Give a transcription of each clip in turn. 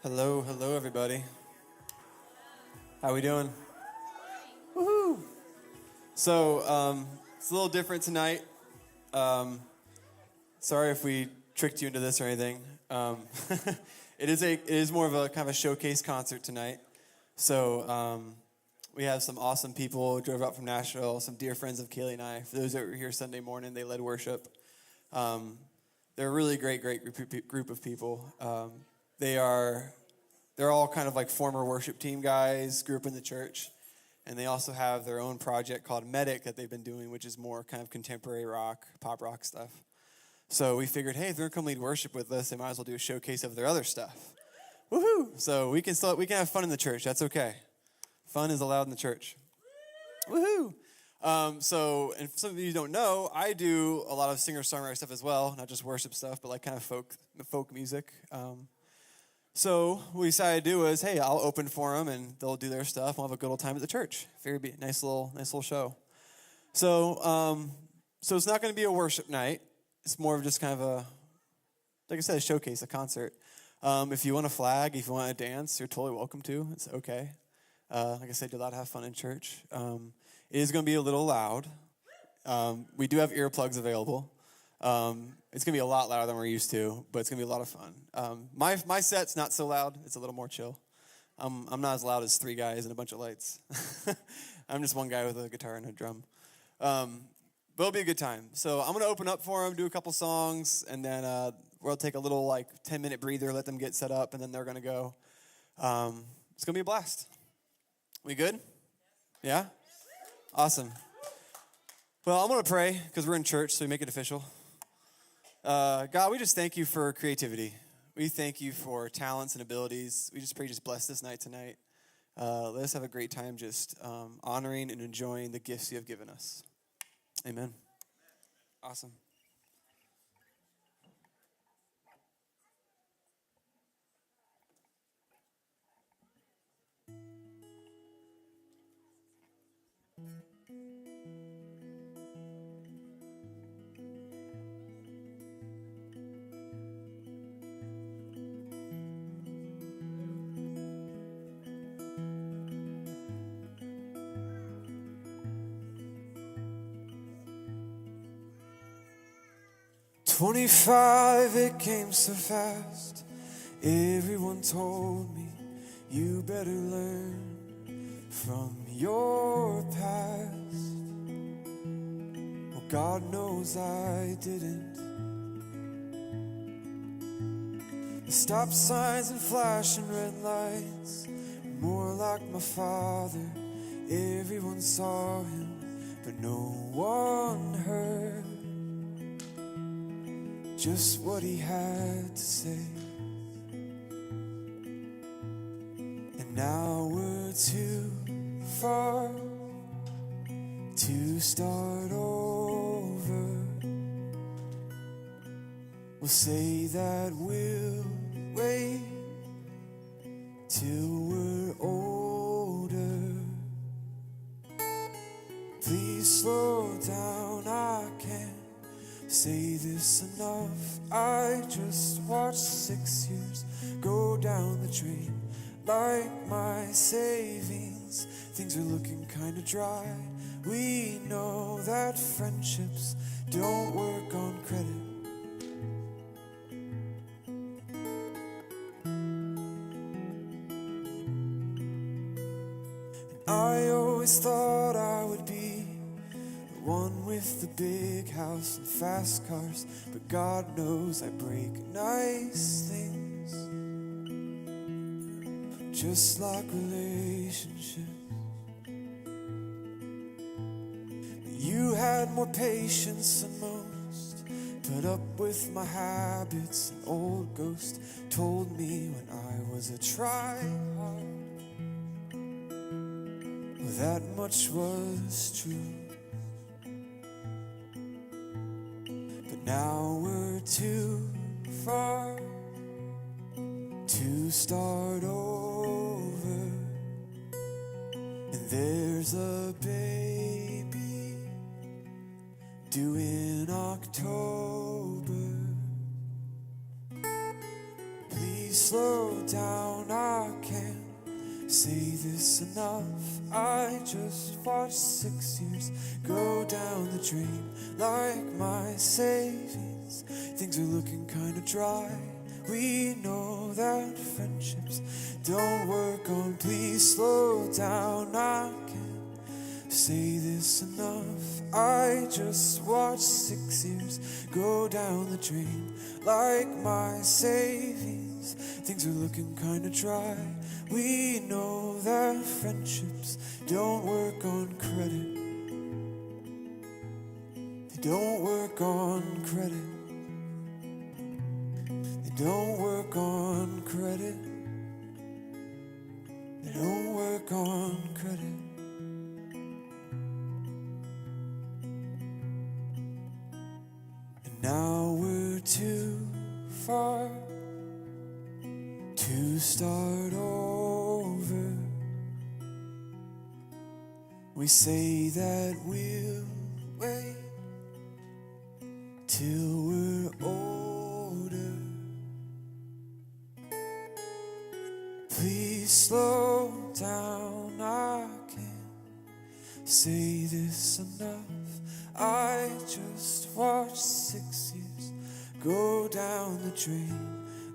Hello, everybody. How we doing? Woohoo! So, it's a little different tonight. Sorry if we tricked you into this or anything. It is more of a kind of a showcase concert tonight. So, we have some awesome people who drove out from Nashville, some dear friends of Kaylee and I. For those that were here Sunday morning, they led worship. They're a really great group of people. They're all kind of like former worship team guys, grew up in the church, and they also have their own project called Medic that they've been doing, which is more kind of contemporary rock, pop rock stuff. So we figured, hey, if they're going to come lead worship with us, they might as well do a showcase of their other stuff. Woohoo! So we can have fun in the church. That's okay. Fun is allowed in the church. Woohoo! And some of you don't know, I do a lot of singer-songwriter stuff as well, not just worship stuff, but like kind of folk music. So what we decided to do was, hey, I'll open for them, and they'll do their stuff. We'll have a good old time at the church. Figured it'd be a nice little show. So it's not going to be a worship night. It's more of just kind of like I said, a showcase, a concert. If you want a flag, if you want to dance, you're totally welcome to. It's okay. Like I said, you're allowed to have fun in church. It is going to be a little loud. We do have earplugs available. It's going to be a lot louder than we're used to, but it's going to be a lot of fun. My set's not so loud. It's a little more chill. I'm not as loud as three guys and a bunch of lights. I'm just one guy with a guitar and a drum. But it'll be a good time. So I'm going to open up for them, do a couple songs, and then we'll take a little 10-minute breather, let them get set up, and then they're going to go. It's going to be a blast. We good? Yeah? Awesome. Well, I'm going to pray because we're in church, so we make it official. God, we just thank you for creativity. We thank you for talents and abilities. We just pray, just bless this night tonight. Let us have a great time just honoring and enjoying the gifts you have given us. Amen. Awesome. "25, it came so fast. Everyone told me you better learn from your past. Well, God knows I didn't. The stop signs and flashing red lights, more like my father. Everyone saw him, but no one heard just what he had to say. And now we're too far to start over. We'll say that we'll wait till we're older. Please slow down, I can't say this enough. I just watched 6 years go down the drain like my savings. Things are looking kind of dry. We know that friendships don't work on credit. And I always thought I would be one with the big house and fast cars, but God knows I break nice things, just like relationships. You had more patience than most, put up with my habits. An old ghost told me when I was a try-hard. Well, that much was true. Now we're too far to start over. And there's a baby due in October. Please slow down, I can't say this enough. I just watched 6 years go down the drain like my savings. Things are looking kind of dry. We know that friendships don't work on. Please slow down, I can't say this enough. I just watched 6 years go down the drain like my savings. Things are looking kind of dry. We know that friendships don't work on credit. They don't work on credit. They don't work on credit. They don't work on credit. And now we're too far to start over. We say that we'll wait till we're older. Please slow down, I can't say this enough. I just watched 6 years go down the drain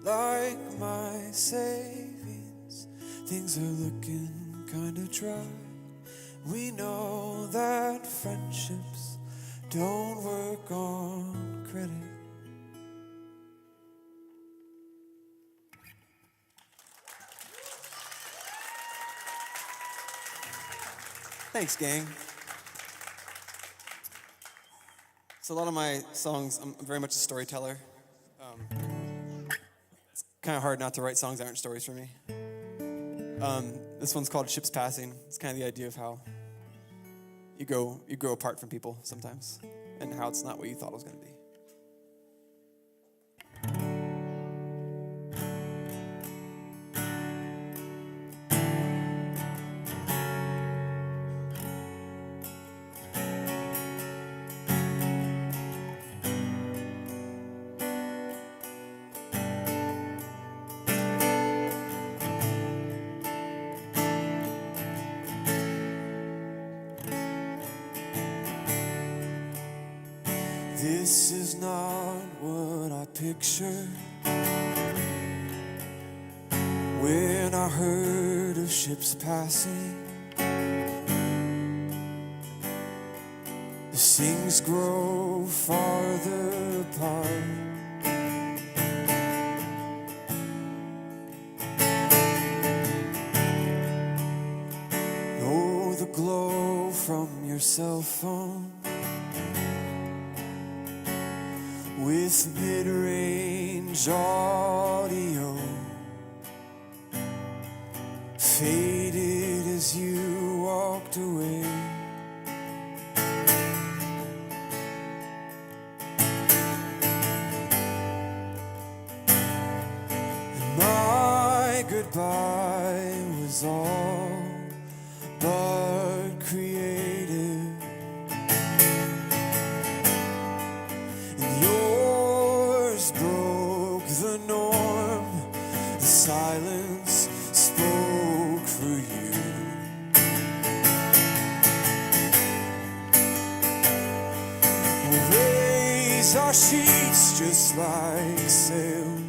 like my savings. Things are looking kind of dry. We know that friendships don't work on credit. Thanks, gang. So a lot of my songs, I'm very much a storyteller. It's kind of hard not to write songs that aren't stories for me. This one's called Ships Passing. It's kind of the idea of how you grow apart from people sometimes, and how it's not what you thought it was going to be. This is not what I pictured when I heard of ships passing. As things grow farther apart, oh, the glow from your cell phone with mid-range audio faded as you walked away. And my goodbye was all but creative. Broke the norm, the silence spoke for you. We'll raise our sheets just like sails,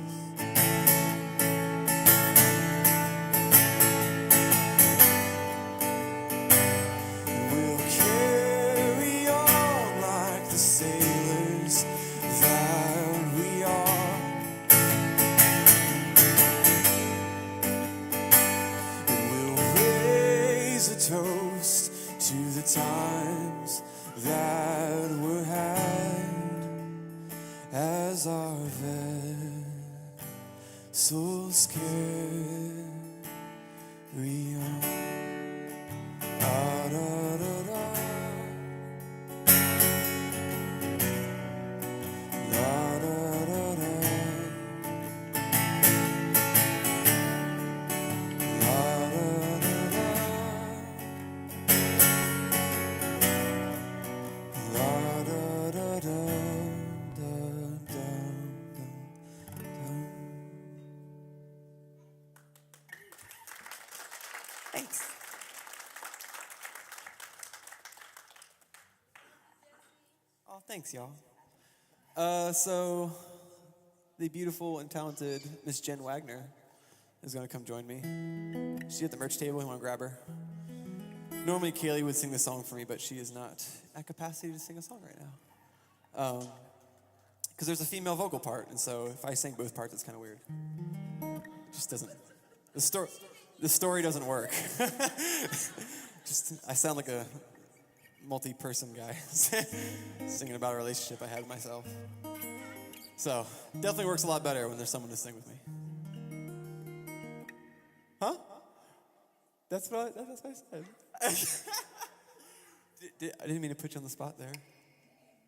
and we'll carry on like the sailors that we are. And we'll raise a toast to the times that were had as our vessels carry on. Da, da, da, da. Thanks. Oh, thanks, y'all. So the beautiful and talented Miss Jen Wagner is going to come join me. She's at the merch table. You want to grab her? Normally, Kaylee would sing the song for me, but she is not at capacity to sing a song right now. Because there's a female vocal part, and so if I sing both parts, it's kind of weird. Just doesn't. The story doesn't work. I sound like a multi-person guy singing about a relationship I had with myself. So definitely works a lot better when there's someone to sing with me. Huh? That's what I said. I didn't mean to put you on the spot there.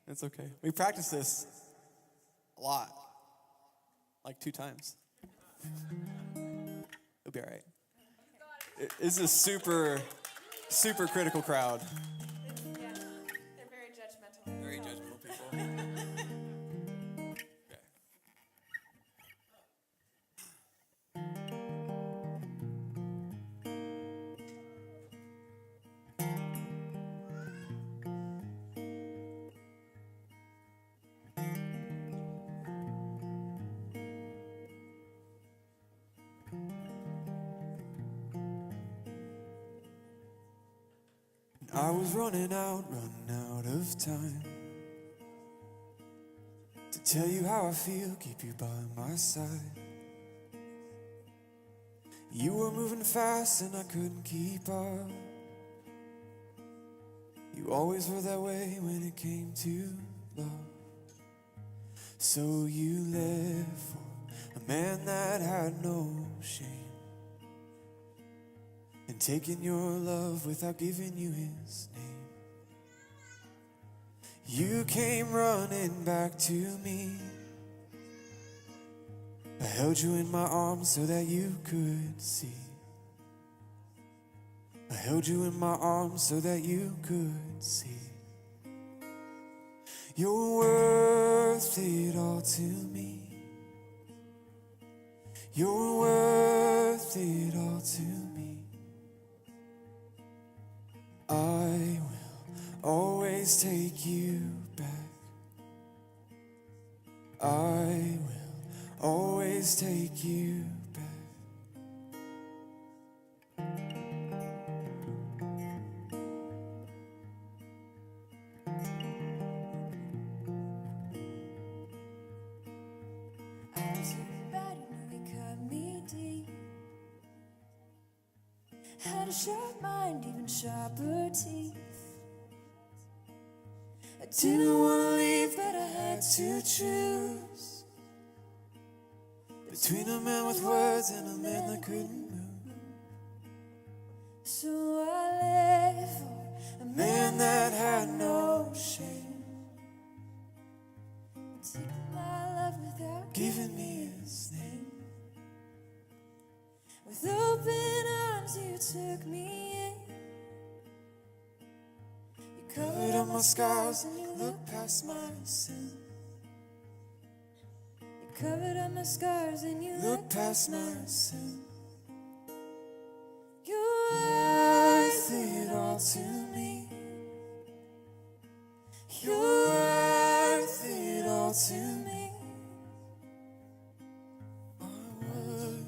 It's okay. We practiced this a lot, like 2 times. It'll be all right. This is a super, super critical crowd. Yeah, they're very judgmental. Very judgmental people. I was running out of time to tell you how I feel, keep you by my side. You were moving fast and I couldn't keep up. You always were that way when it came to love. So you left for a man that had no shame, and taking your love without giving you his name. You came running back to me. I held you in my arms so that you could see. I held you in my arms so that you could see. You're worth it all to me. You're worth it all to me. I will always take you back. I will always take you back. I was your body, knew it cut me deep. Had a sharp mind, even sharper teeth. I didn't want to leave, but I had to choose Between a man with words and a man that couldn't move. So I left for a Man that had no shame, taking my love without giving me his name. With open arms you took me in. You Covered up my scars and you looked past my sin. You covered up my scars and you Look past my sin. You're Worth it all to me. You're worth it all to me. Why would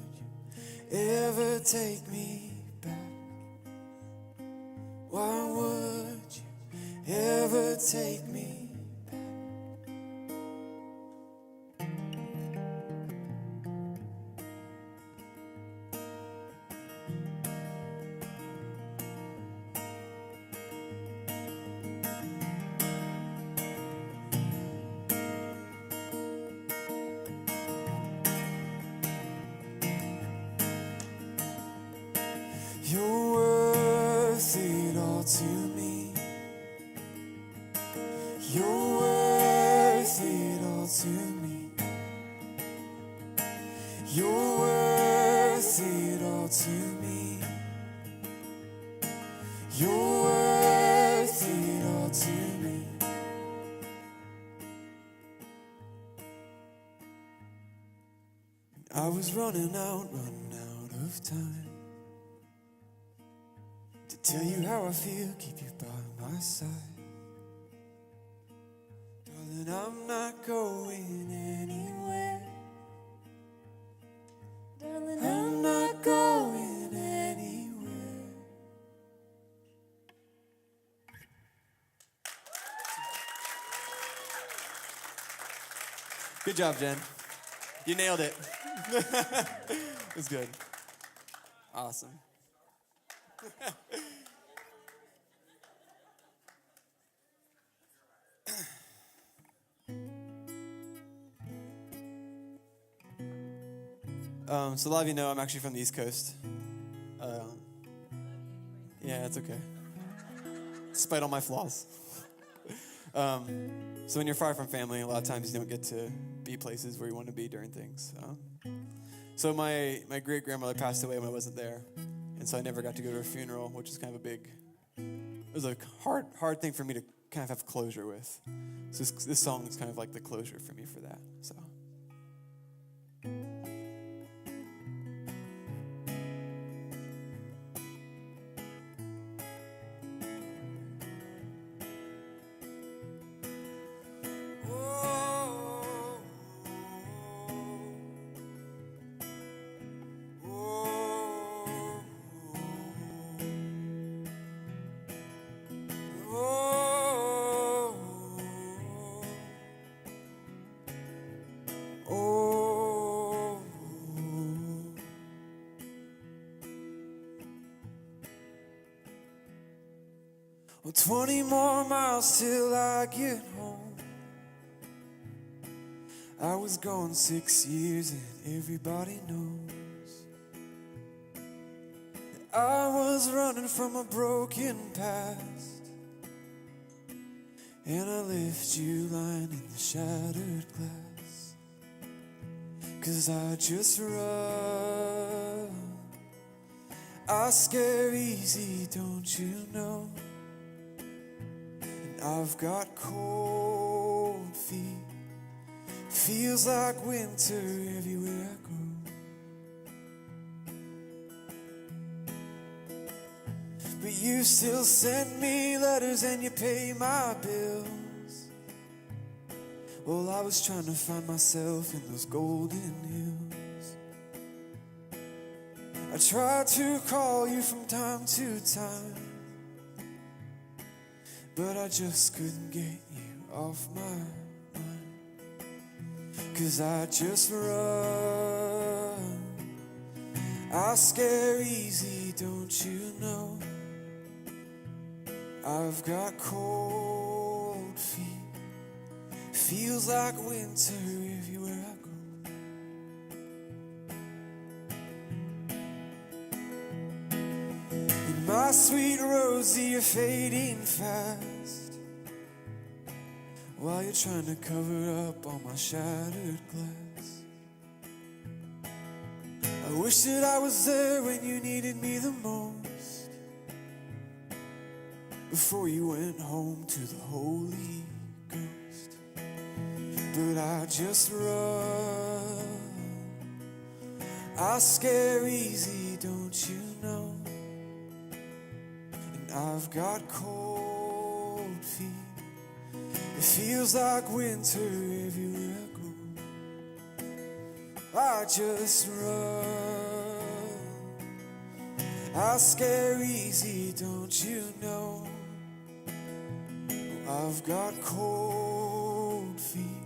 you ever take me back? Why would you ever take me back? You're worth it all to me. You're worth it all to me. You're worth it all to me. You're worth it all to me. I was running out of time Tell you how I feel, keep you by my side. Darling, I'm not going anywhere. Darling, I'm not going anywhere. Good job, Jen. You nailed it. It was good. Awesome. So a lot of you know I'm actually from the East Coast. Yeah, it's okay. Despite all my flaws. So when you're far from family, a lot of times you don't get to be places where you want to be during things. So my great-grandmother passed away when I wasn't there. And so I never got to go to her funeral, which is kind of it was a hard thing for me to kind of have closure with. So this song is kind of like the closure for me for that. So. Well, 20 more miles till I get home. I was gone 6 years and everybody knows that I was running from a broken past. And I left you lying in the shattered glass. 'Cause I just run. I scare easy, don't you know? I've got cold feet. Feels like winter everywhere I go. But you still send me letters and you pay my bills. Well, I was trying to find myself in those golden hills. I tried to call you from time to time, but I just couldn't get you off my mind. 'Cause I just run. I scare easy, don't you know? I've got cold feet. Feels like winter everywhere I go. My sweet Rosie, you're fading fast, while you're trying to cover up all my shattered glass. I wish that I was there when you needed me the most, before you went home to the Holy Ghost. But I just run. I scare easy, don't you know? I've got cold feet. It feels like winter everywhere I go. I just run. I scare easy, don't you know? I've got cold feet.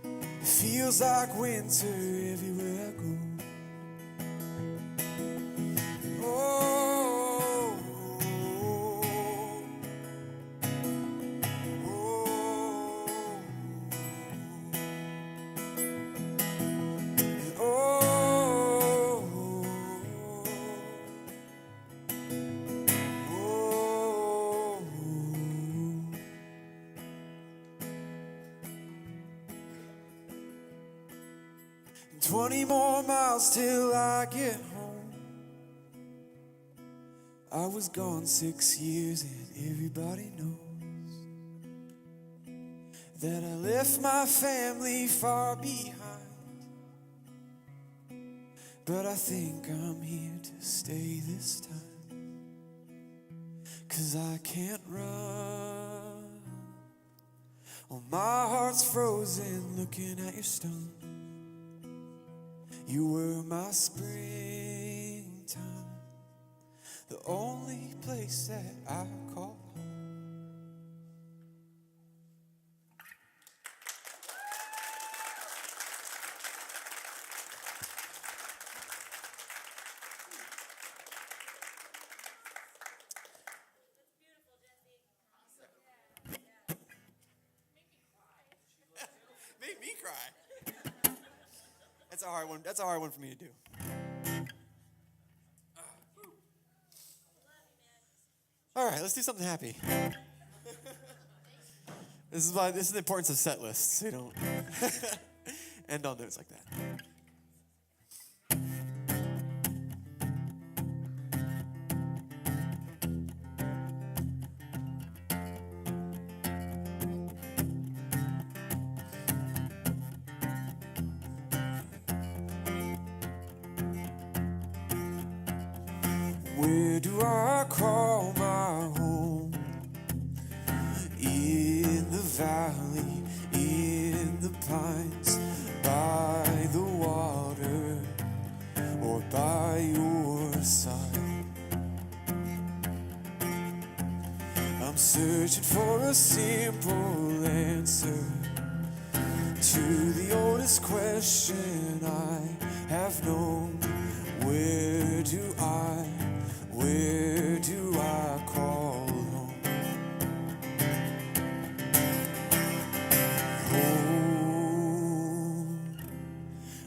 It feels like winter everywhere I go. And 20 more miles till I get home. I was gone 6 years and everybody knows that I left my family far behind. But I think I'm here to stay this time. 'cause I can't run. Oh, my heart's frozen looking at your stone. You were my springtime, the only place that I call home. Made me cry. That's a hard one. That's a hard one for me to do. All right, let's do something happy. This is the importance of set lists. So you don't end on notes like that. Where do I call my home? In the valley, in the pines, by the water, or by your side. I'm searching for a simple answer to the oldest question I have known. Where do I call home? Home.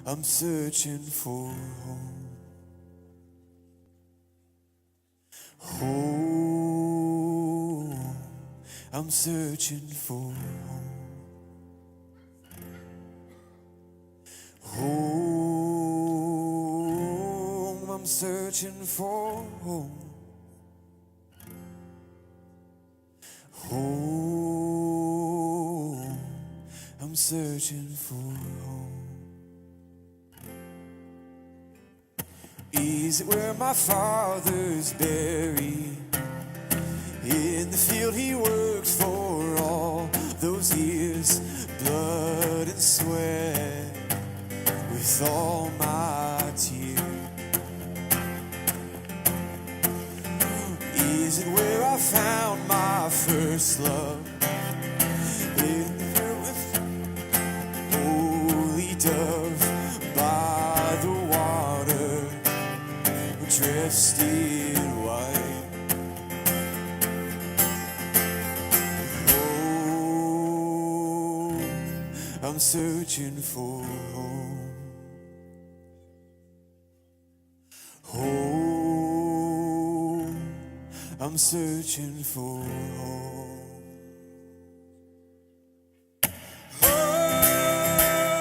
I'm searching for home. Home. I'm searching for home. Home. I'm searching for home. Home. I'm searching for home. Is it where my father's buried? In the field he worked for all those years, blood and sweat, with all my tears. Is it where I found my first love? In the field with holy dove, by the water, dressed in white. Home, I'm searching for home. Home, I'm searching for home. Home,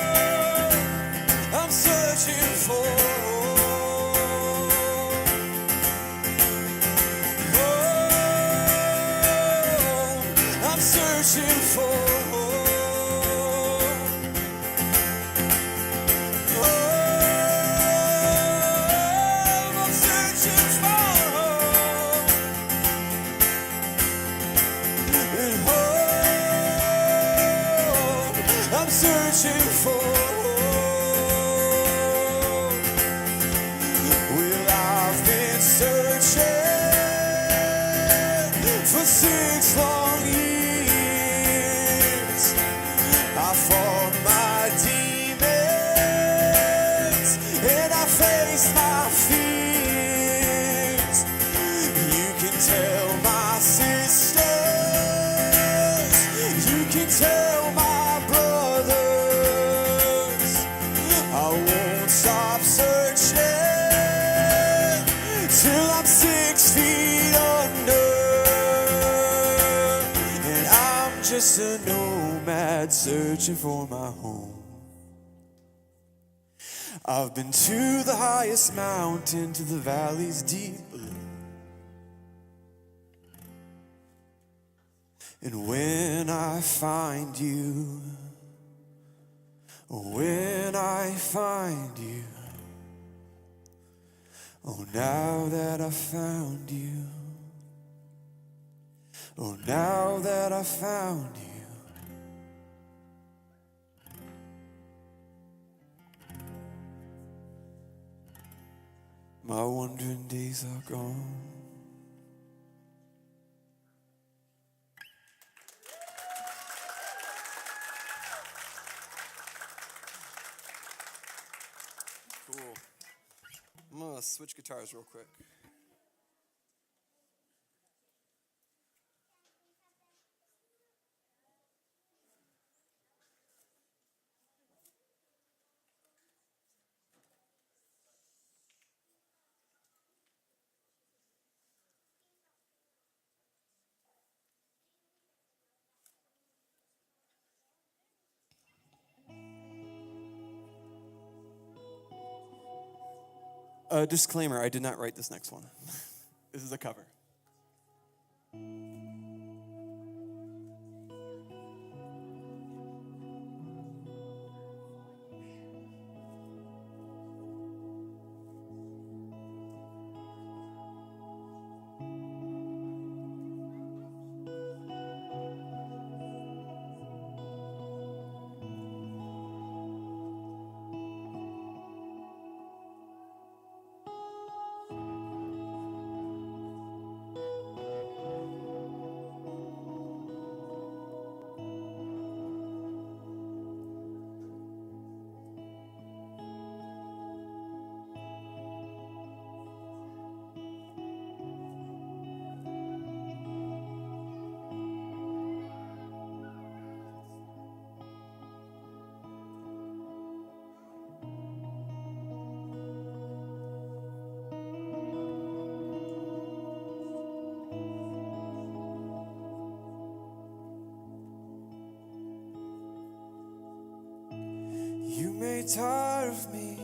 I'm searching for searching for home. I'm searching for home. And home, I'm searching for home. Well, I've been searching for 6 long years. I fought my demons and I faced my fears. You can tell my sisters, you can tell my brothers, I won't stop searching till I'm 6 feet under. And I'm just a nomad searching for my home. I've been to the highest mountain, to the valleys deep below. And when I find you, when I find you, oh, now that I found you, Oh, now that I found you, my wandering days are gone. Cool. I'm going to switch guitars real quick. Disclaimer, I did not write this next one. This is a cover. You may tired of me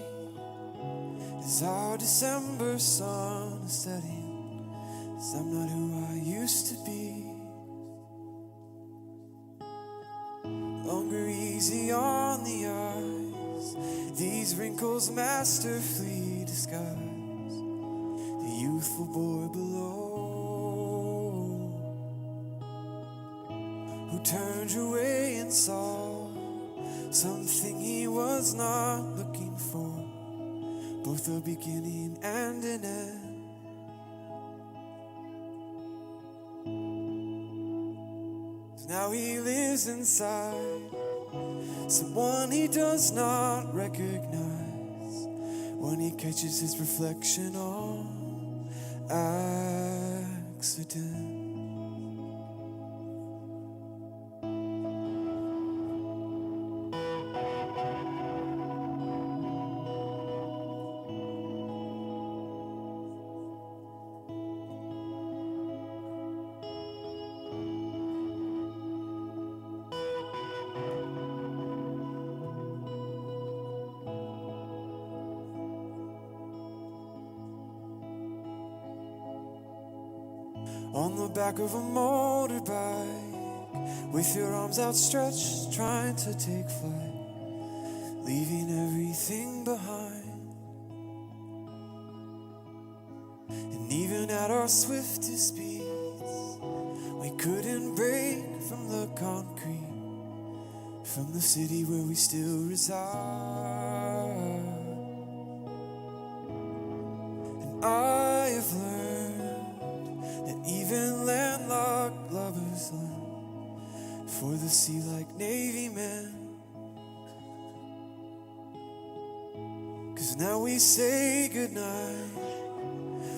as our December sun is setting, as I'm not who I used to be. Longer easy on the eyes, these wrinkles masterfully disguise the youthful boy below, who turned your way and saw something he was not looking for, both a beginning and an end. Now he lives inside someone he does not recognize when he catches his reflection on accident. On the back of a motorbike, with your arms outstretched, trying to take flight, leaving everything behind. And even at our swiftest speeds, we couldn't break from the concrete, from the city where we still reside. And I have learned even landlocked lovers long for the sea like Navy men. 'Cause now we say goodnight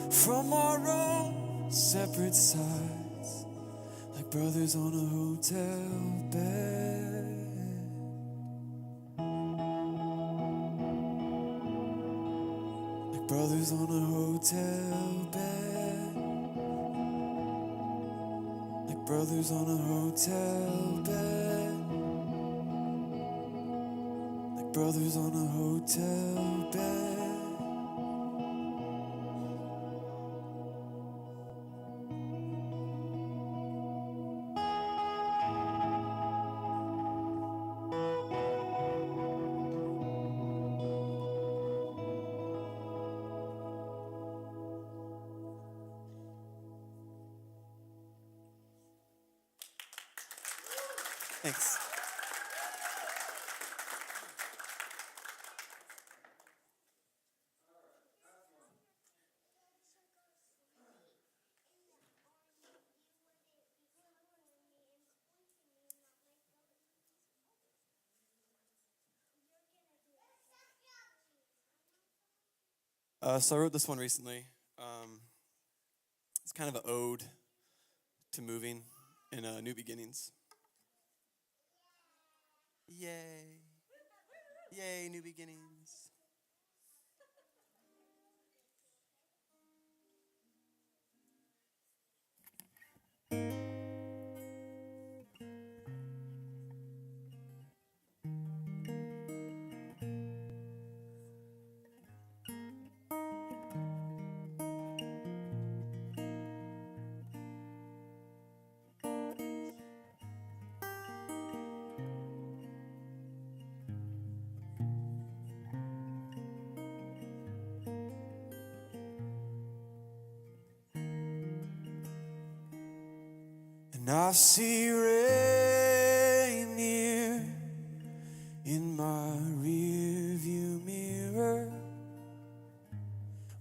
from our own separate sides, like brothers on a hotel bed. Like brothers on a hotel bed. Brothers on a hotel bed, like brothers on a hotel bed. Thanks. So I wrote this one recently. It's kind of an ode to moving and new beginnings. Yay. Yay, new beginnings. And I see rain near in my rearview mirror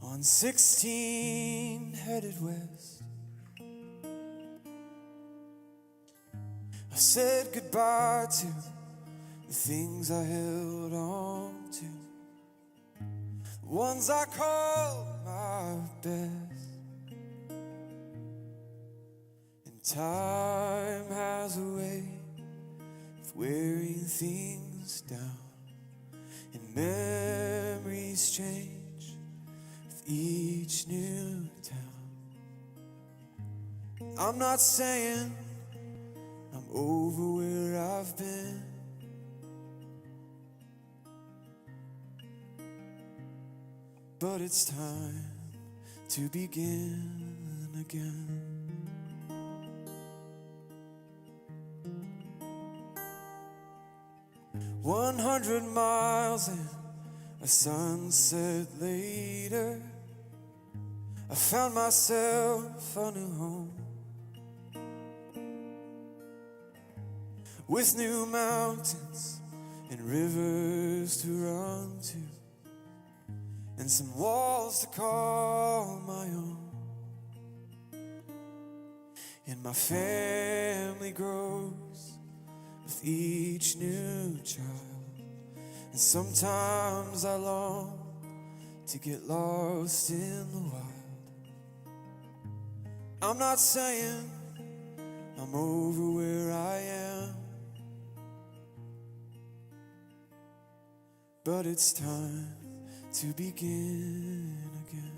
on 16 headed west. I said goodbye to the things I held on to, the ones I called my best. Time has a way of wearing things down, and memories change with each new town. I'm not saying I'm over where I've been, but it's time to begin again. 100 miles and a sunset later, I found myself a new home with new mountains and rivers to run to, and some walls to call my own. And my family grows with each new child, and sometimes I long to get lost in the wild. I'm not saying I'm over where I am, but it's time to begin again.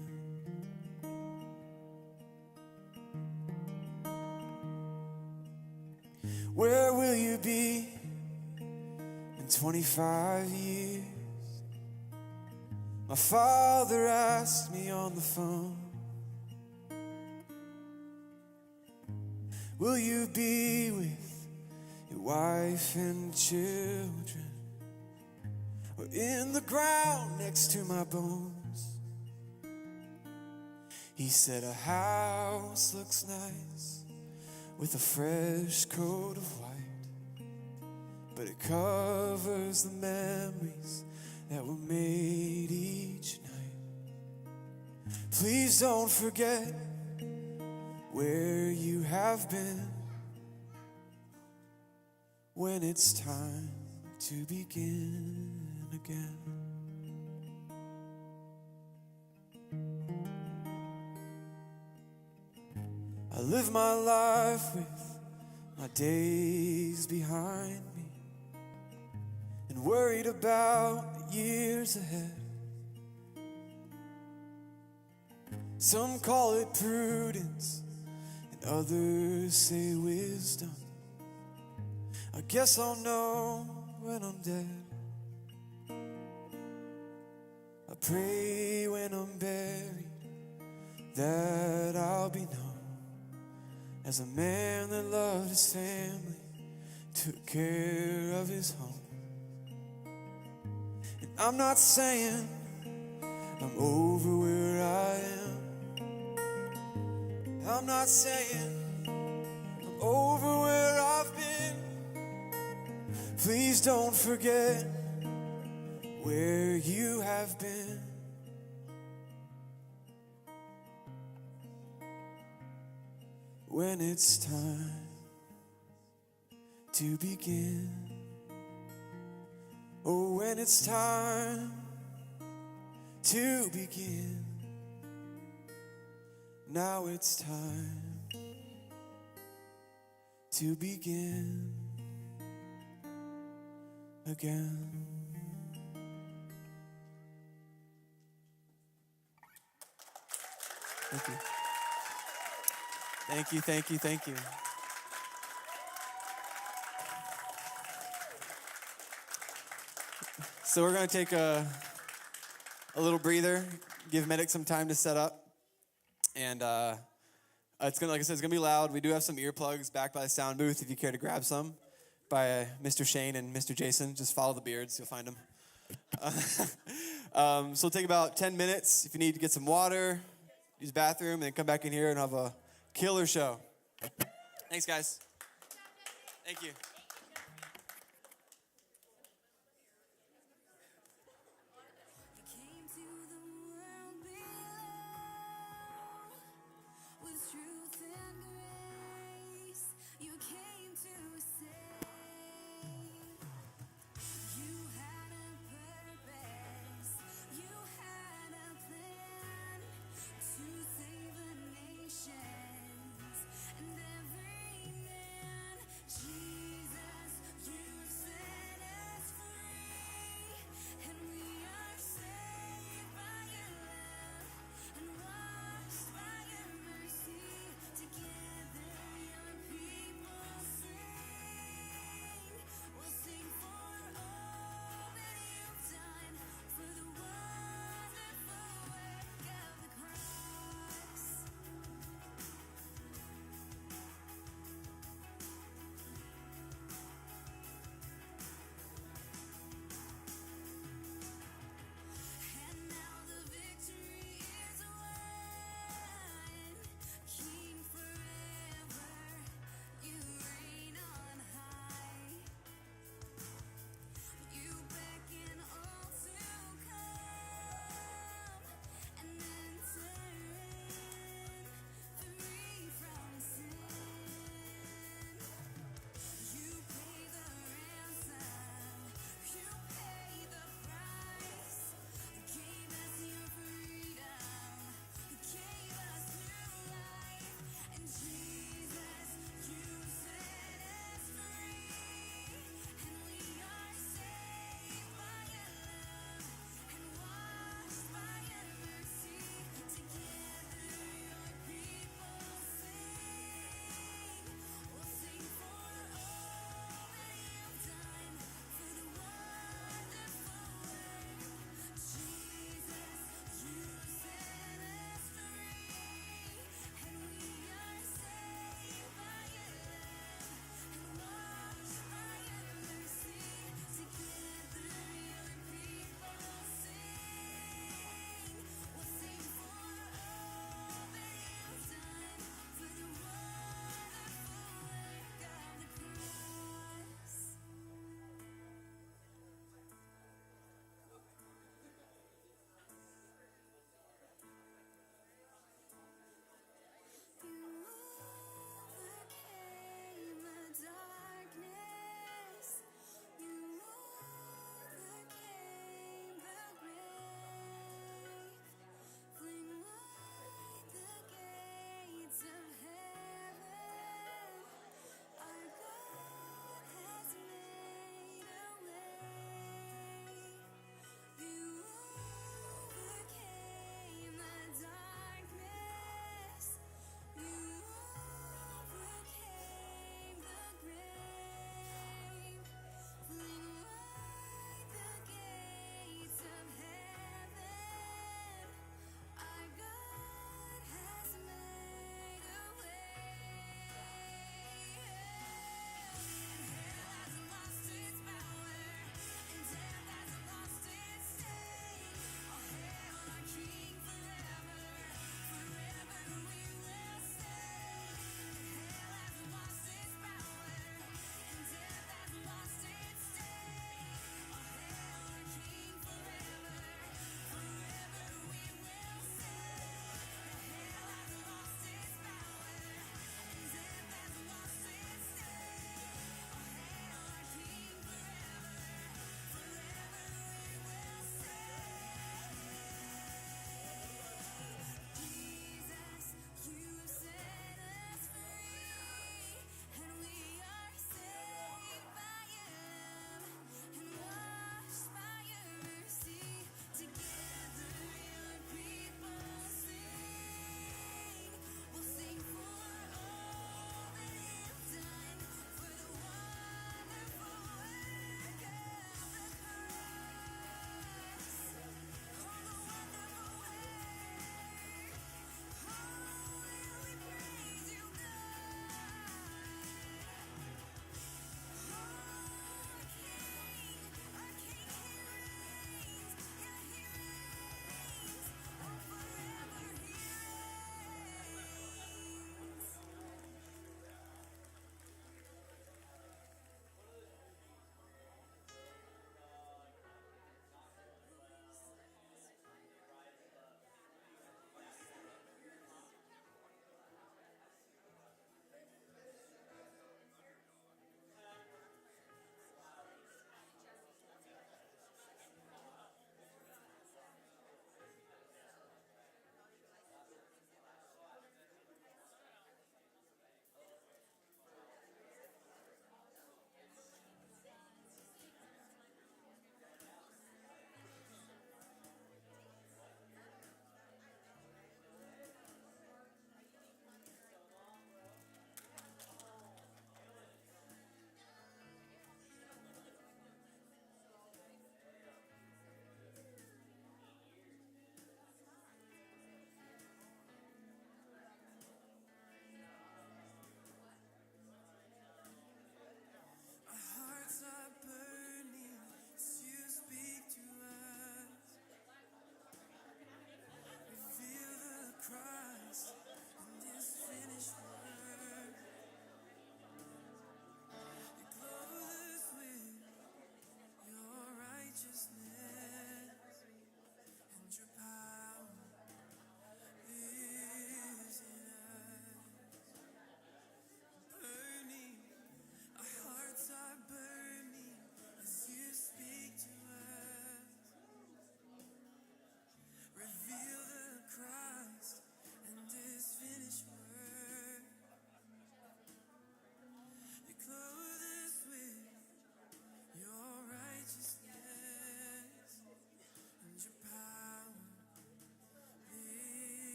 Where will you be in 25 years? My father asked me on the phone. Will you be with your wife and children, or in the ground next to my bones? He said a house looks nice with a fresh coat of white, but it covers the memories that were made each night. Please don't forget where you have been when it's time to begin again. I live my life with my days behind me and worried about the years ahead. Some call it prudence and others say wisdom. I guess I'll know when I'm dead. I pray when I'm buried that I'll be known as a man that loved his family, took care of his home. And I'm not saying I'm over where I am. I'm not saying I'm over where I've been, Please don't forget where you have been. When it's time to begin, oh, when it's time to begin, now it's time to begin again. Thank you. Thank you, thank you, thank you. So we're going to take a little breather, give Medic some time to set up. And it's gonna, like I said, it's going to be loud. We do have some earplugs back by the sound booth if you care to grab some by Mr. Shane and Mr. Jason. Just follow the beards, you'll find them. So it'll take about 10 minutes. If you need to get some water, use the bathroom, and then come back in here and have a killer show. Thanks, guys. Thank you. Jesus.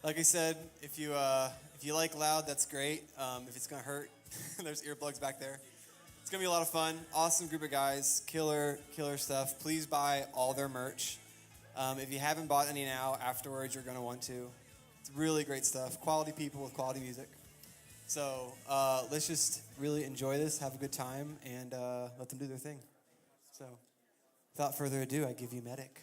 Like I said, if you like loud, that's great. If it's gonna hurt, there's earplugs back there. It's gonna be a lot of fun. Awesome group of guys, killer stuff. Please buy all their merch. If you haven't bought any now, afterwards you're gonna want to. It's really great stuff. Quality people with quality music. So let's just really enjoy this, have a good time, and let them do their thing. So without further ado, I give you Medic.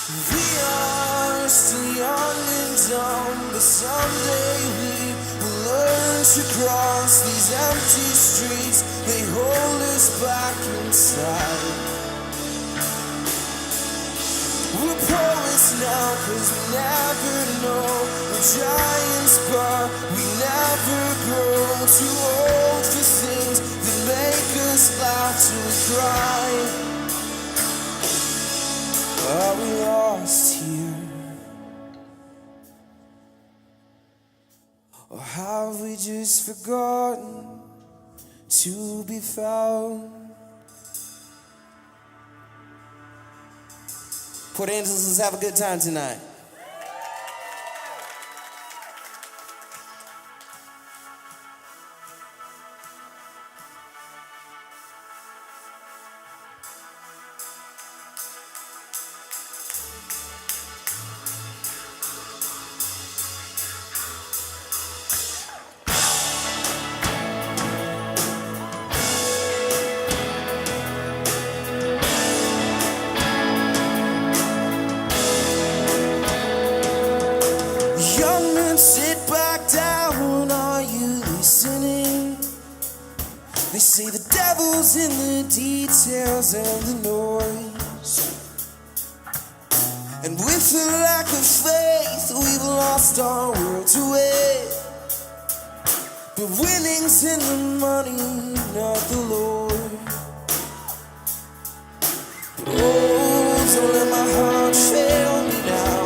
We are still young and dumb, but someday we will learn to cross these empty streets. They hold us back inside. We're poets now, cause we never know. We're giants, but we never grow. Too old for things that make us laugh till we cry. Are we lost here? Or have we just forgotten to be found? Port Angeles, let's have a good time tonight. Sit back down, are you listening? They say the devil's in the details and the noise. And with a lack of faith, we've lost our will to it. But winning's in the money, not the Lord. But oh, don't let my heart fail me now.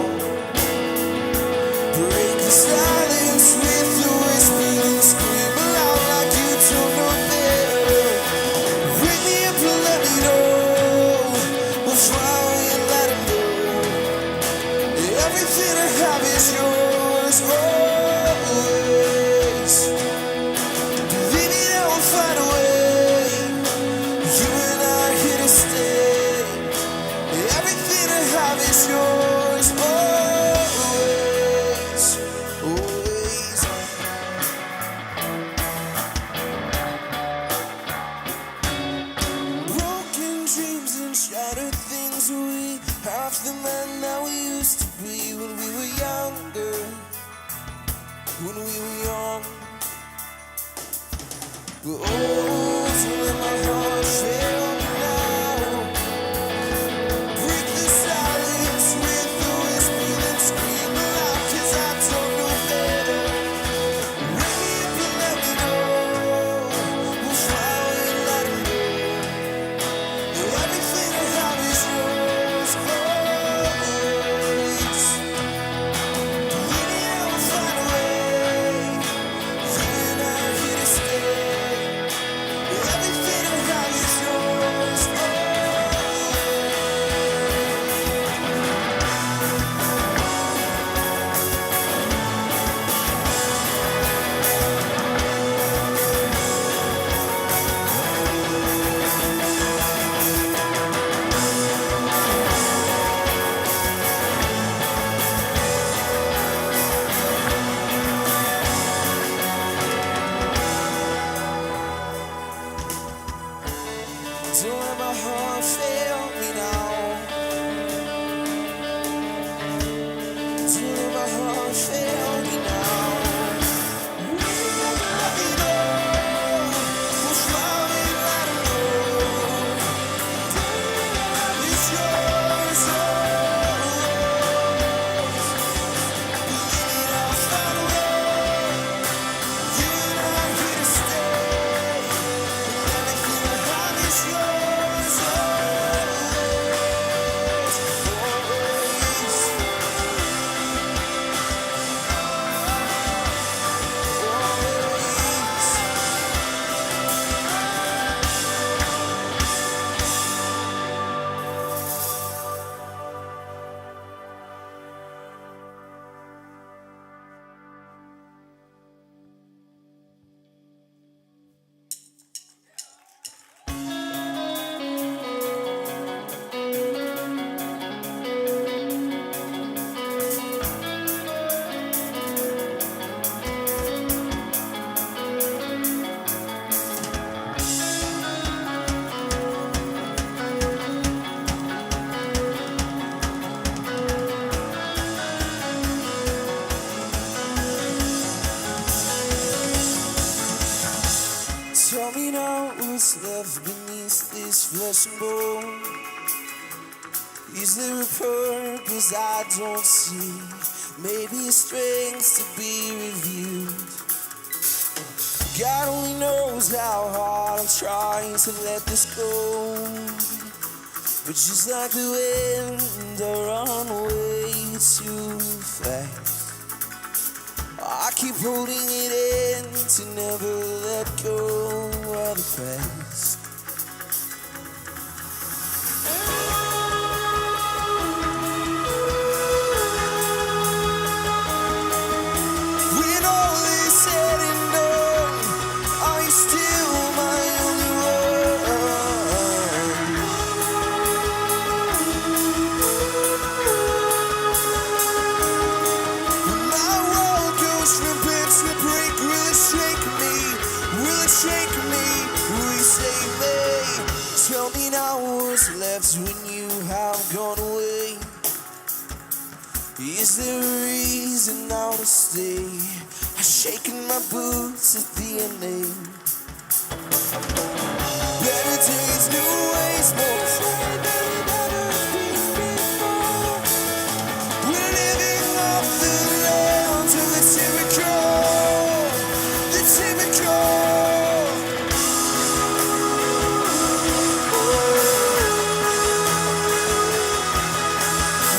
Break the silence with the whisper and scream aloud like you don't know better. Wake me up and let me know. We'll fly and let it go. Everything I have is yours always. Believe me, I will find a way. You and I are here to stay. Everything I have is yours. But oh, don't let my heart fail me now. Break the silence with the whisper and scream aloud, 'cause I don't know better. Ring me up and let me know. We'll fly and let it go. Everything I have is yours, always. Maybe I will find a way. You and I are here to stay. Everything I have is yours, don't let my heart fail me now. Don't let my heart fail me now. Let me know. We'll fly and let it go. It's yours, always. Believe I'll find a way. You and I are here to stay. Everything I have is yours, tell me now what's left beneath this flesh and bone. Is there a purpose I don't see? Maybe a strength to be reviewed. God only knows how hard I'm trying to let this go. But just like the wind, I run away too fast. I keep holding it in to never let go of the past. When all is said and done, are you still my only one? When my world goes from bed to break, will it shake me? Will it shake me? Will you save me? Tell me now what's left when you have gone away. Is there a reason now to stay? I've shaken my boots at the ending. Better days, new ways, more afraid than we've ever been before. We're living off the land of the typical, the typical.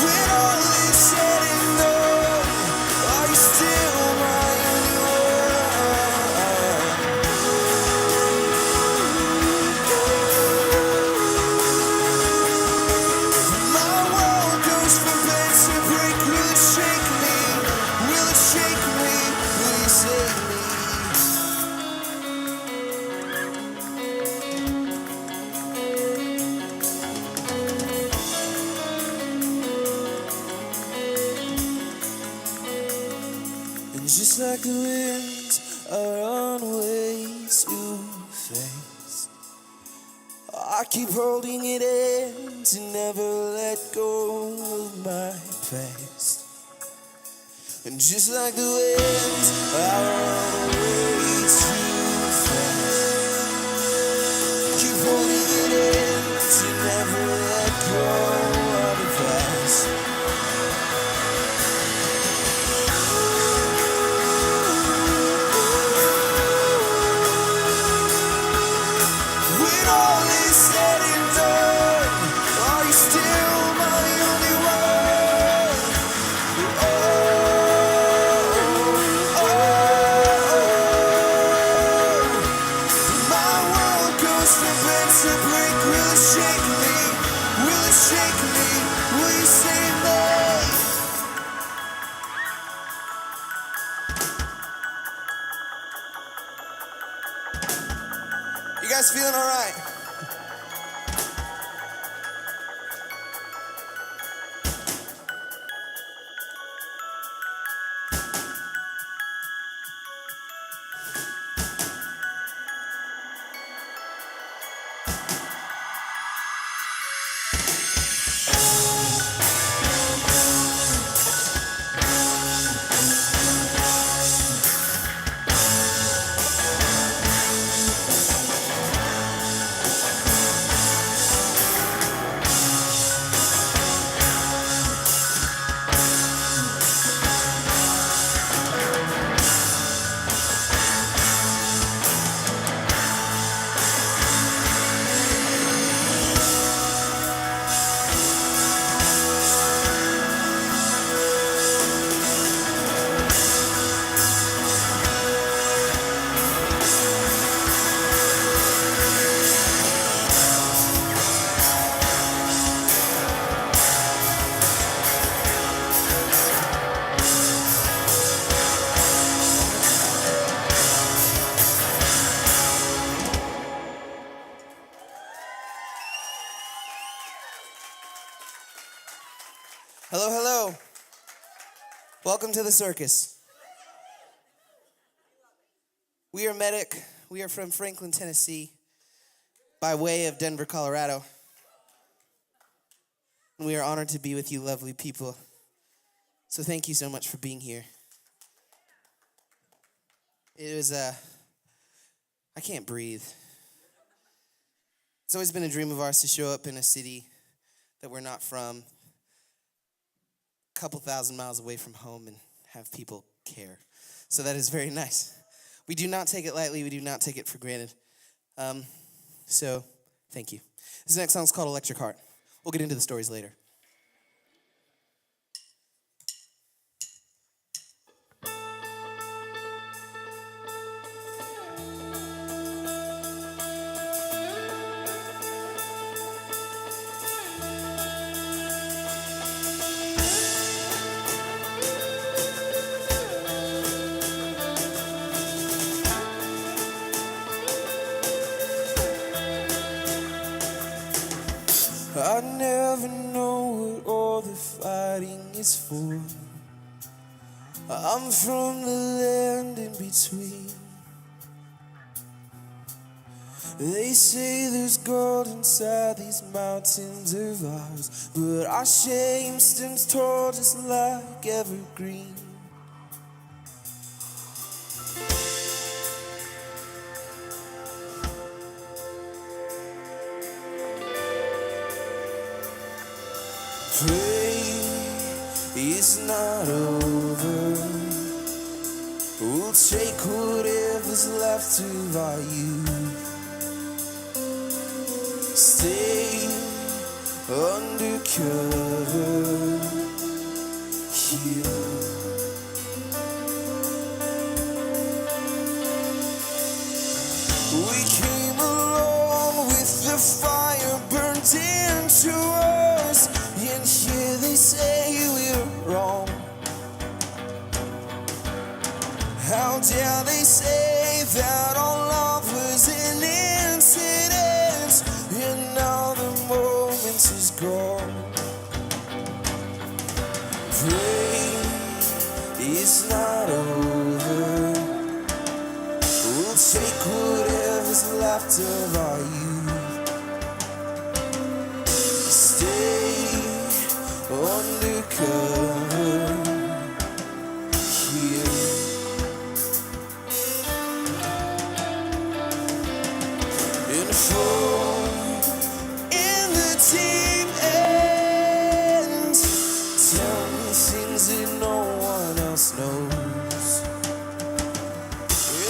When all is said and done, are you still my only one? My world goes from bed to break. Will it shake me? Will it shake me? Will you save me? And just like the wind, I run away too fast. I keep holding it in to never let go of my past. And just like the wind, I run away too fast. guys feeling all right? Hello, hello. Welcome to the circus. We are Medic. We are from Franklin, Tennessee, by way of Denver, Colorado. And we are honored to be with you lovely people. So thank you so much for being here. It was, I can't breathe. It's always been a dream of ours to show up in a city that we're not from, couple thousand miles away from home, and have people care. So that is very nice. We do not take it lightly. We do not take it for granted. So thank you. This next song is called Electric Heart. We'll get into the stories later. I never know what all the fighting is for. I'm from the land in between. They say there's gold inside these mountains of ours, but our shame stands tall just like evergreen. Pray it's not over. We'll take whatever's left of our youth. Stay undercover here. We came along with the fire burnt into us, and here they say we're wrong. How dare they say that our love was an incident, and now the moment is gone. Pray it's not over. We'll take whatever's left of our youth. Stay undercover here. And fall in the deep end. Tell me things that no one else knows.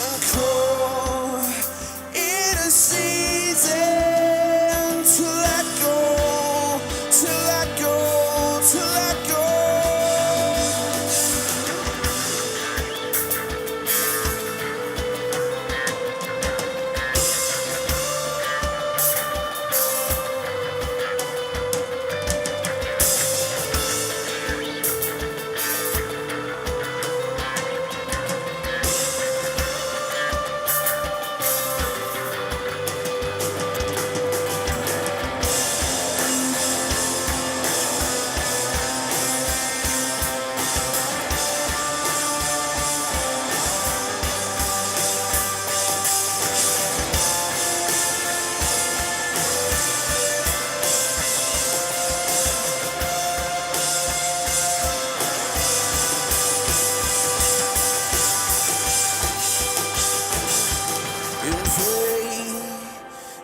And call it a season to let go, to let go, to let go.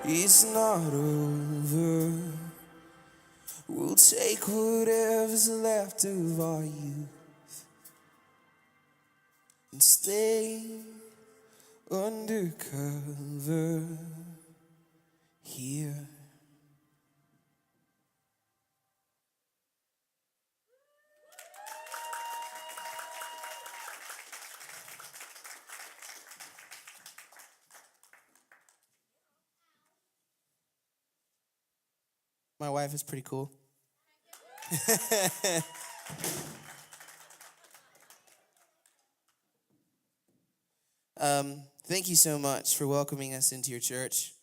It's not over. We'll take whatever's left of our youth and stay undercover here. My wife is pretty cool. Thank you so much for welcoming us into your church,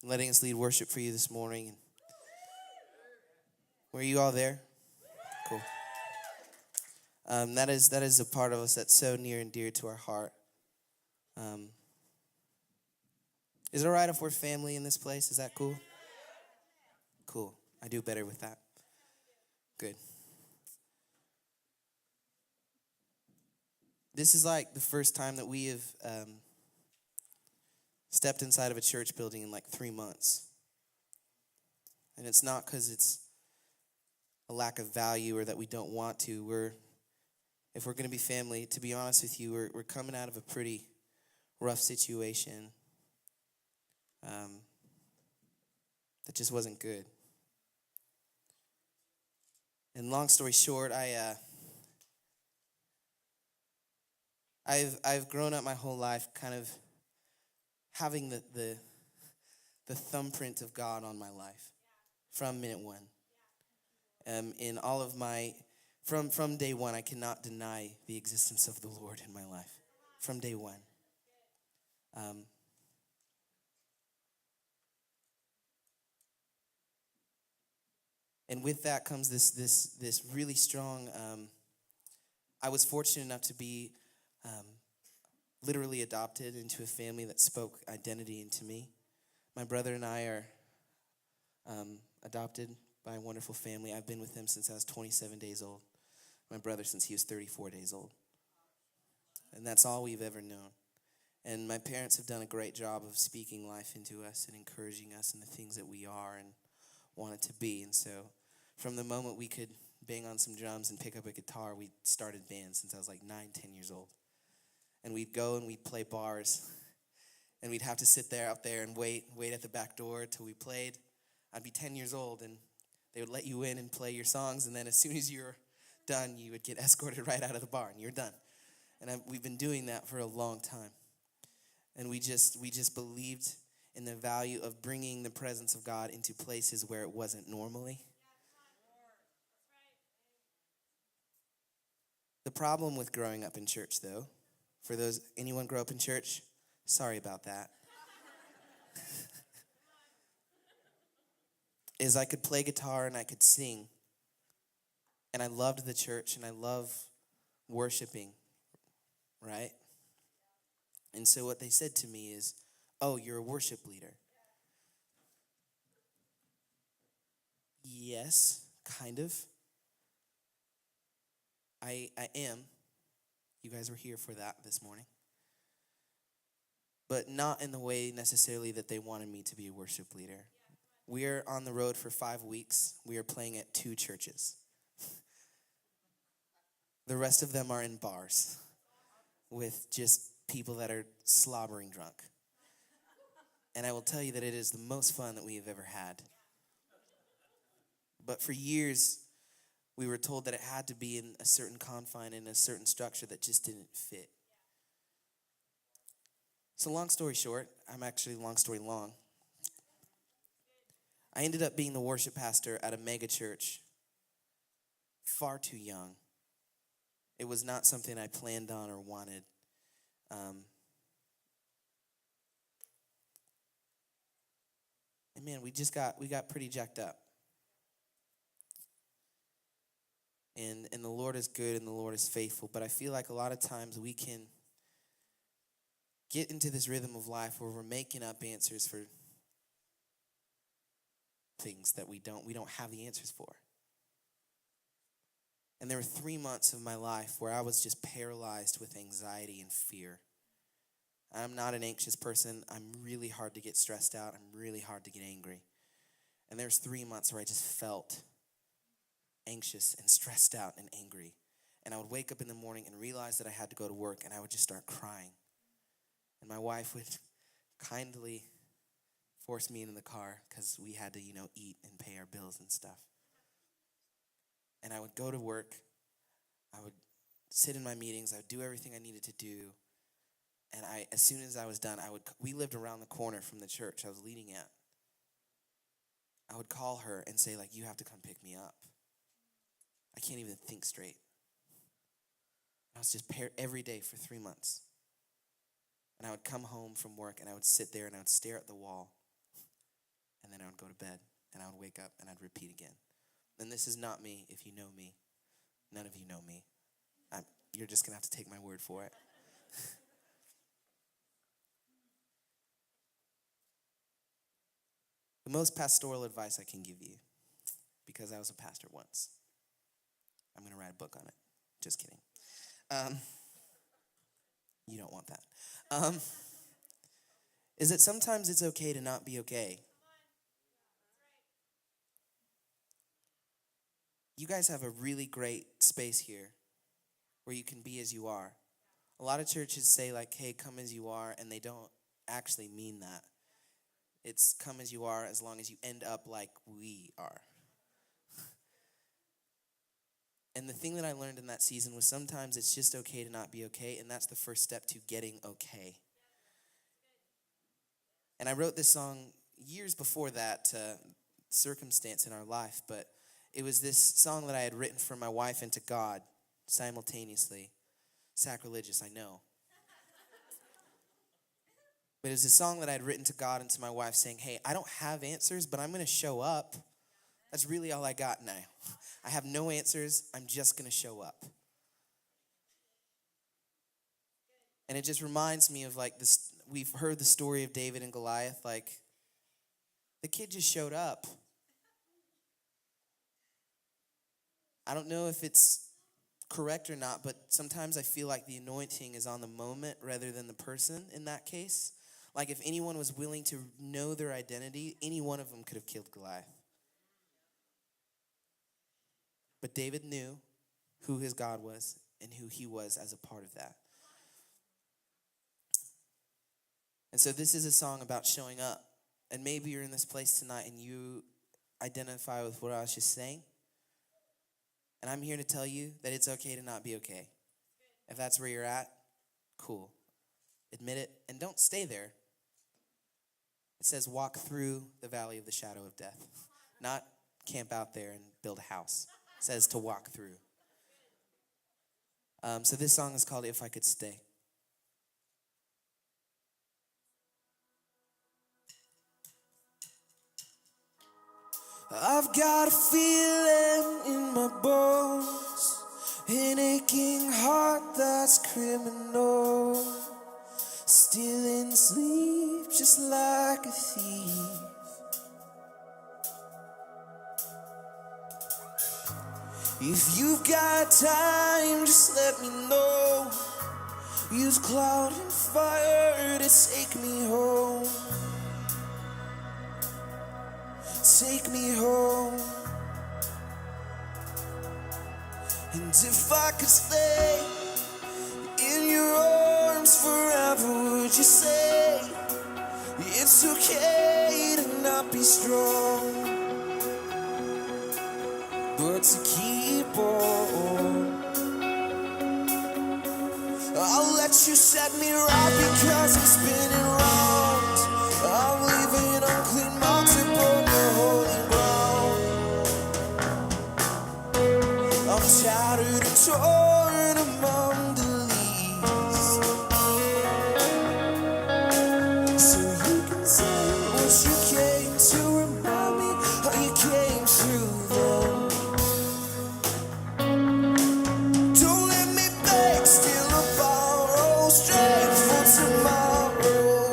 letting us lead worship for you this morning. Were you all there? Cool. That is a part of us that's so near and dear to our heart. Is it all right if we're family in this place? Is that cool? Cool. I do better with that. Good. This is like the first time that we have stepped inside of a church building in like 3 months. And it's not because it's a lack of value or that we don't want to. If we're going to be family, to be honest with you, we're coming out of a pretty rough situation that just wasn't good. And long story short, I've grown up my whole life kind of having the thumbprint of God on my life from minute one. In all of my from day one, I cannot deny the existence of the Lord in my life from day one. And with that comes this really strong. I was fortunate enough to be literally adopted into a family that spoke identity into me. My brother and I are adopted by a wonderful family. I've been with them since I was 27 days old. My brother since he was 34 days old. And that's all we've ever known. And my parents have done a great job of speaking life into us and encouraging us in the things that we are and wanted to be. And so from the moment we could bang on some drums and pick up a guitar, we started bands since I was like 9, 10 years old. And we'd go and we'd play bars. And we'd have to sit there out there and wait at the back door till we played. I'd be 10 years old and they would let you in and play your songs. And then as soon as you were done, you would get escorted right out of the bar and you're done. And we've been doing that for a long time. And we just believed in the value of bringing the presence of God into places where it wasn't normally. The problem with growing up in church, though, for anyone grow up in church, sorry about that, is I could play guitar and I could sing. And I loved the church and I love worshiping, right? And so what they said to me is, oh, you're a worship leader. Yes, kind of. I am. You guys were here for that this morning. But not in the way necessarily that they wanted me to be a worship leader. We're on the road for 5 weeks. We are playing at 2 churches. The rest of them are in bars with just people that are slobbering drunk. And I will tell you that it is the most fun that we have ever had. But for years, we were told that it had to be in a certain confine, in a certain structure that just didn't fit. So long story short, long story long. I ended up being the worship pastor at a mega church far too young. It was not something I planned on or wanted. And man, we got pretty jacked up. And the Lord is good and the Lord is faithful. But I feel like a lot of times we can get into this rhythm of life where we're making up answers for things that we don't have the answers for. And there were 3 months of my life where I was just paralyzed with anxiety and fear. I'm not an anxious person. I'm really hard to get stressed out. I'm really hard to get angry. And there's 3 months where I just felt anxious and stressed out and angry. And I would wake up in the morning and realize that I had to go to work, and I would just start crying. And my wife would kindly force me into the car because we had to, eat and pay our bills and stuff. And I would go to work. I would sit in my meetings. I would do everything I needed to do. And as soon as I was done, we lived around the corner from the church I was leading at. I would call her and say, you have to come pick me up. I can't even think straight. I was just paired every day for 3 months. And I would come home from work, and I would sit there, and I would stare at the wall. And then I would go to bed, and I would wake up, and I'd repeat again. And this is not me if you know me. None of you know me. You're just going to have to take my word for it. The most pastoral advice I can give you, because I was a pastor once. I'm going to write a book on it. Just kidding. You don't want that. Is that sometimes it's okay to not be okay. You guys have a really great space here where you can be as you are. A lot of churches say hey, come as you are, and they don't actually mean that. It's come as you are as long as you end up like we are. And the thing that I learned in that season was sometimes it's just okay to not be okay, and that's the first step to getting okay. And I wrote this song years before that circumstance in our life, but it was this song that I had written for my wife and to God simultaneously. Sacrilegious, I know. But it was a song that I had written to God and to my wife saying, hey, I don't have answers, but I'm going to show up. That's really all I got now. I have no answers. I'm just going to show up. And it just reminds me of this. We've heard the story of David and Goliath. The kid just showed up. I don't know if it's correct or not, but sometimes I feel like the anointing is on the moment rather than the person in that case. If anyone was willing to know their identity, any one of them could have killed Goliath. But David knew who his God was and who he was as a part of that. And so this is a song about showing up. And maybe you're in this place tonight and you identify with what I was just saying. And I'm here to tell you that it's okay to not be okay. If that's where you're at, cool. Admit it and don't stay there. It says walk through the valley of the shadow of death. Not camp out there and build a house. It says to walk through. So this song is called If I Could Stay. I've got a feeling in my bones, an aching heart that's criminal, stealing sleep just like a thief. If you've got time, just let me know. Use cloud and fire to take me home. Take me home. And if I could stay in your arms forever, would you say it's okay to not be strong, but to keep on? I'll let you set me right because I'm spinning round. I'm leaving unclean marks upon the holy ground. I'm shattered and torn among the leaves, so you can say what you came to remind me how you came through them. Don't let me beg, still a borrow strength for tomorrow.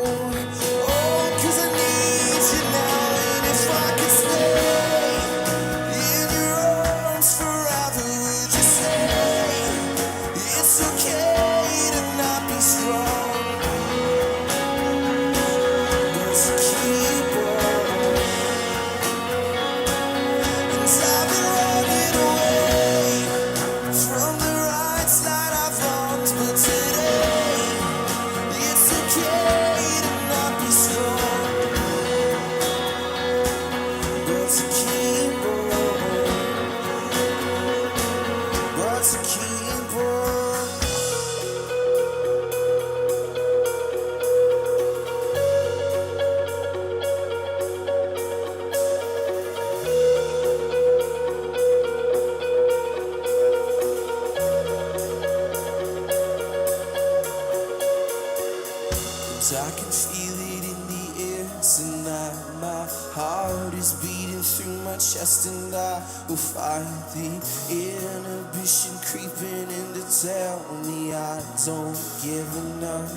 I can feel it in the air tonight. My heart is beating through my chest, and I will fight the inhibition creeping in to tell me I don't give enough.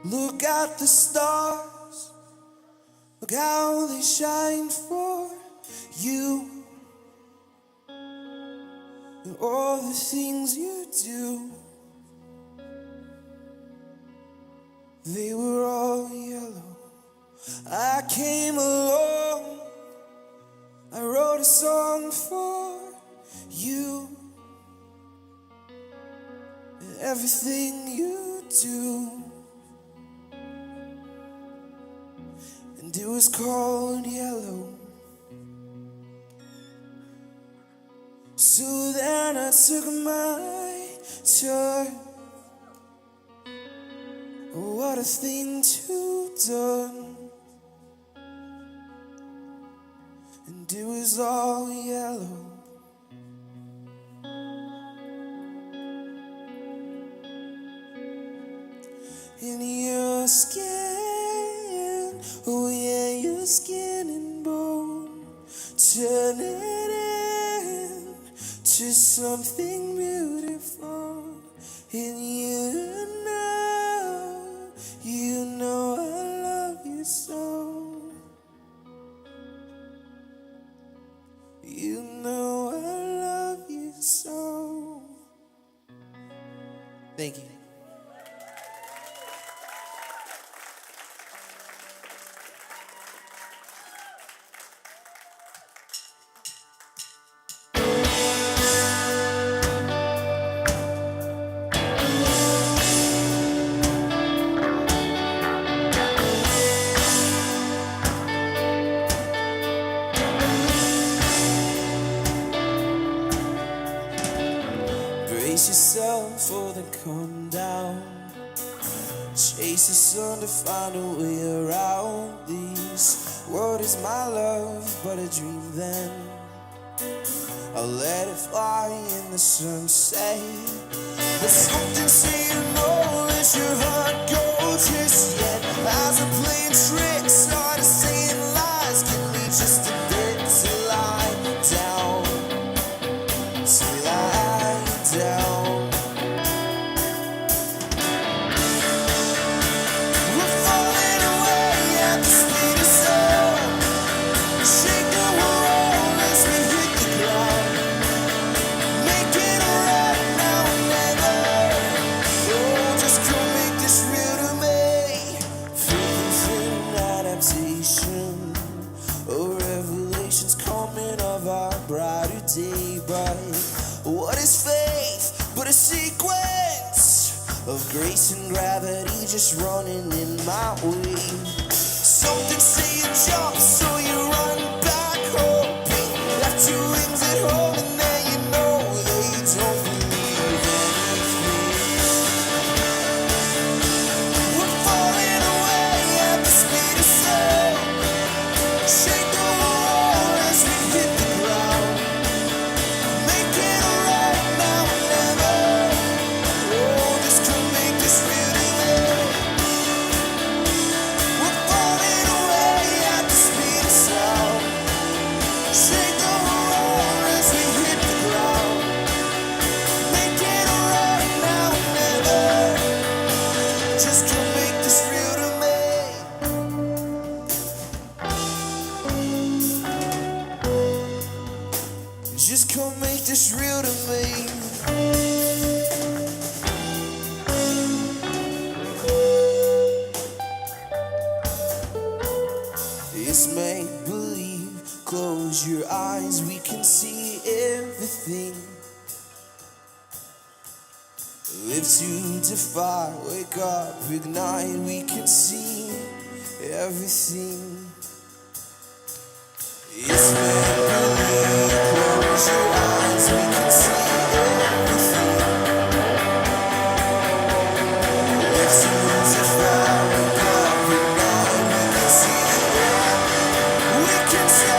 Look at the stars, look how they shine for you, and all the things you do, they were all yellow. I came along, I wrote a song for you, and everything you do. And it was called Yellow. So then I took my turn. Oh, what a thing to done. And it was all yellow. In your skin, oh yeah, your skin and bone, turning into something beautiful. And you know I love you so. You know I love you so. Thank you. Brace yourself for the come down. Chase the sun to find a way around this. What is my love but a dream then? I'll let it fly in the sunset. But something saying no, let your heart go just yet. As a playing trick, started saying lies. Give me just a bit to lie down. To lie down. We're falling away at the speed of sound. Shake the world as we hit the ground. Make it alright now and never. Oh, just come make this real to me. Faith in adaptation. Oh, revelations coming of our brighter day. But what is faith but a sequence of grace and gravity just running in my way? Something saying jump, so you run back hoping. Left your wings at home and then you know they don't believe anything. We're falling away at the speed of sound. Shake the world as we hit the ground. Make it alright now and never. Oh, this could make this real to me. We're falling away at the speed of sound. Shake the world as we hit live to defy, wake up, ignite, we can see everything. It's make-believe, close your eyes, we can see everything. Live to defy, wake up, ignite, we can see everything. We can see.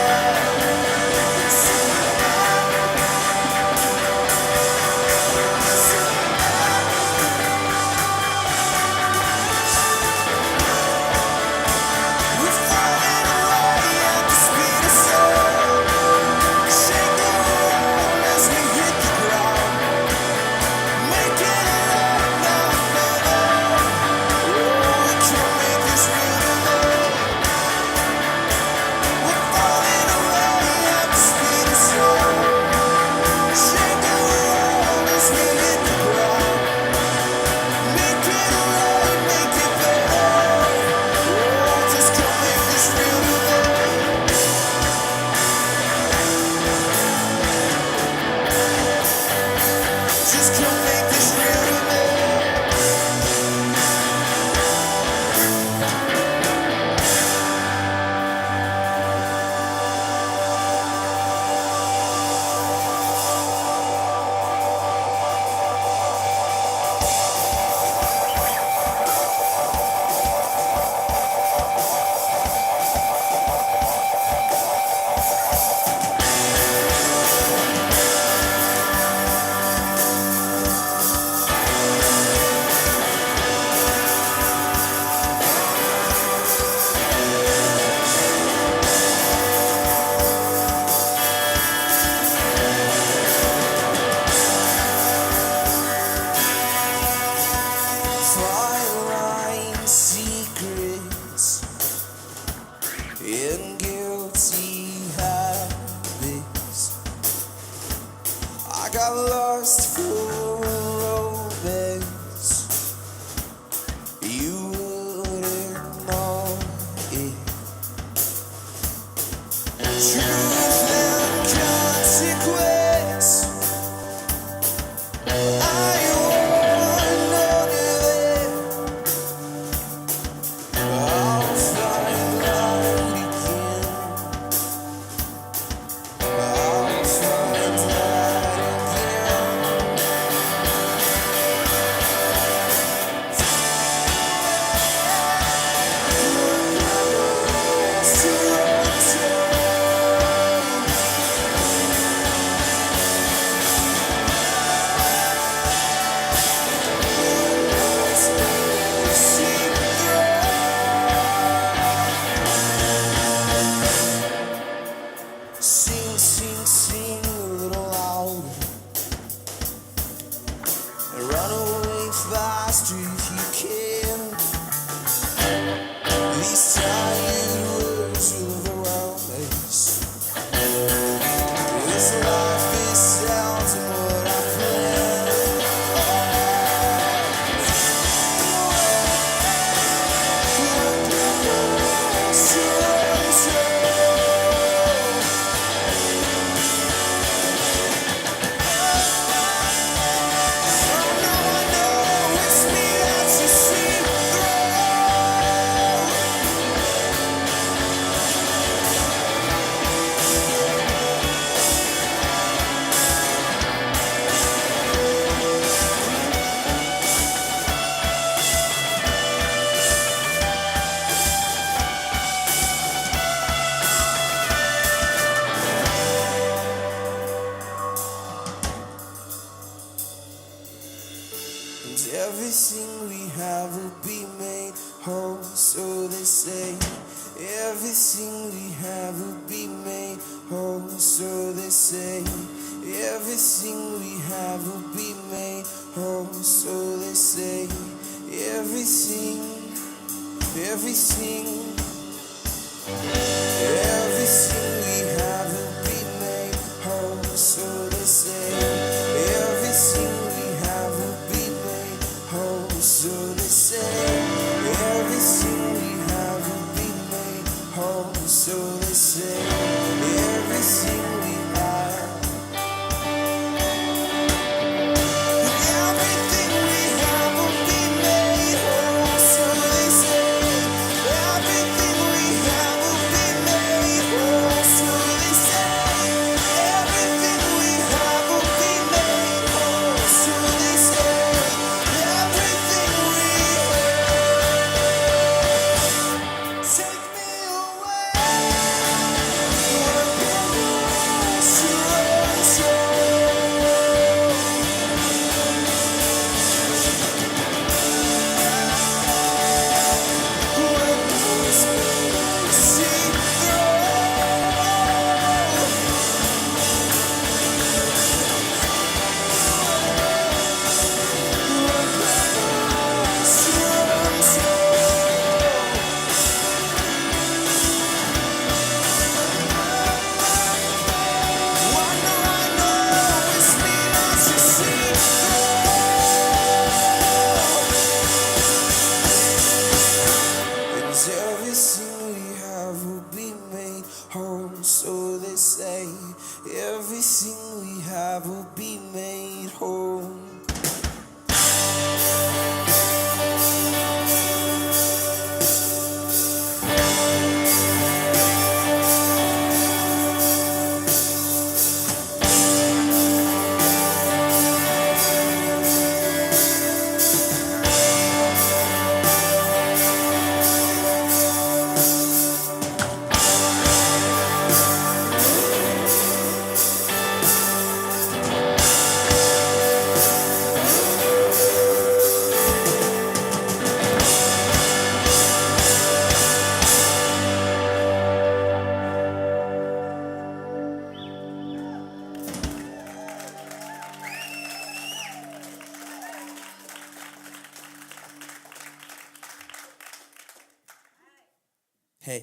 In guilty habits, I got lost for romance. You wouldn't know it. Truth and consequence. I want none of it. I'll find light again. I'll find light again. Sing, sing, sing a little louder, and run away faster if you can. These tired words will overwhelm us. This life is sounds and what I plan. And everything we have will be made whole, so they say. Everything we have will be made whole, so they say. Everything we have will be made whole, so they say. Everything, everything, everything we have will be made whole, so they say. Everything we have will be made whole, so they say. Everything we have will be made whole, so they say. Everything we have, everything we Hey.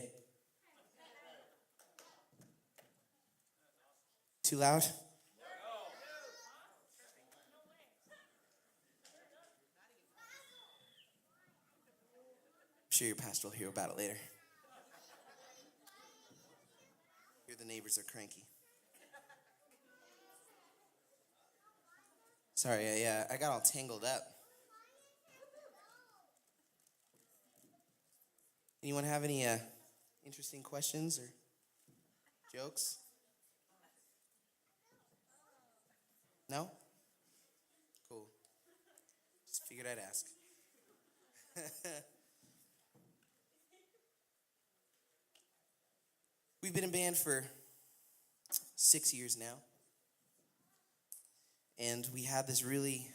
Too loud? I'm sure your pastor will hear about it later. Hear the neighbors are cranky. Sorry, I got all tangled up. Anyone have any interesting questions or jokes? No? Cool. Just figured I'd ask. We've been in band for 6 years now. And we had this really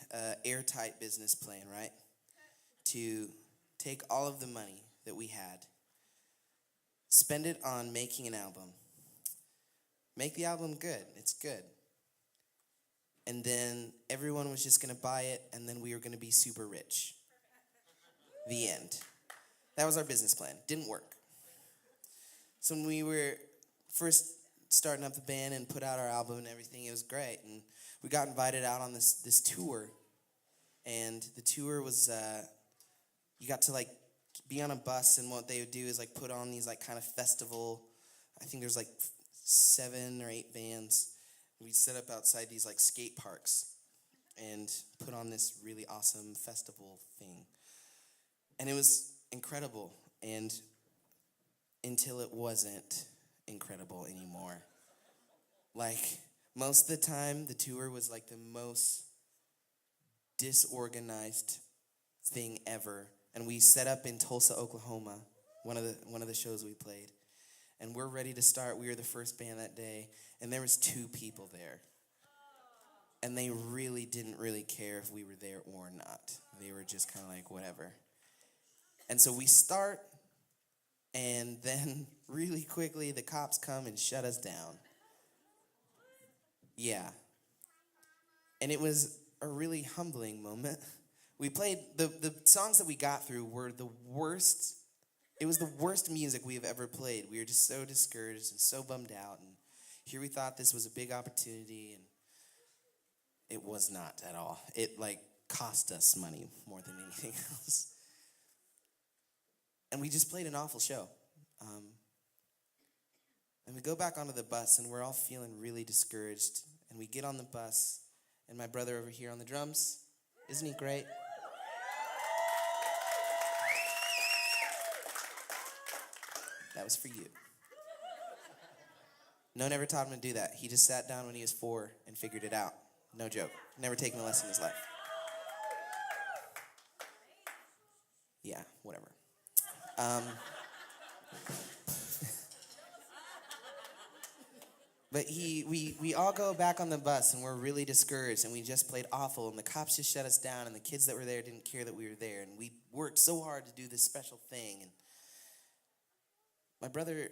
airtight business plan, right? To take all of the money that we had, spend it on making an album, make the album good, it's good. And then everyone was just going to buy it, and then we were going to be super rich. The end. That was our business plan. Didn't work. So when we were first starting up the band and put out our album and everything, it was great. And we got invited out on this tour. And the tour was, you got to like be on a bus, and what they would do is like put on these like kind of festival, I think there's like 7 or 8 bands. We'd set up outside these like skate parks and put on this really awesome festival thing. And it was incredible, and until it wasn't incredible anymore. Like, most of the time, the tour was like the most disorganized thing ever. And we set up in Tulsa, Oklahoma, one of the shows we played. And we're ready to start. We were the first band that day, and there was 2 people there. And they really didn't really care if we were there or not. They were just kind of like, whatever. And so we start, and then really quickly the cops come and shut us down. Yeah. And it was a really humbling moment. We played, the songs that we got through were the worst. It was the worst music we have ever played. We were just so discouraged and so bummed out. And here we thought this was a big opportunity, and it was not at all. It like cost us money more than anything else. And we just played an awful show. And we go back onto the bus, and we're all feeling really discouraged. And we get on the bus, and my brother over here on the drums, isn't he great? That was for you. No one ever taught him to do that. He just sat down when he was 4 and figured it out. No joke. Never taken a lesson in his life. Yeah, whatever. But we all go back on the bus, and we're really discouraged, and we just played awful, and the cops just shut us down, and the kids that were there didn't care that we were there, and we worked so hard to do this special thing. And my brother,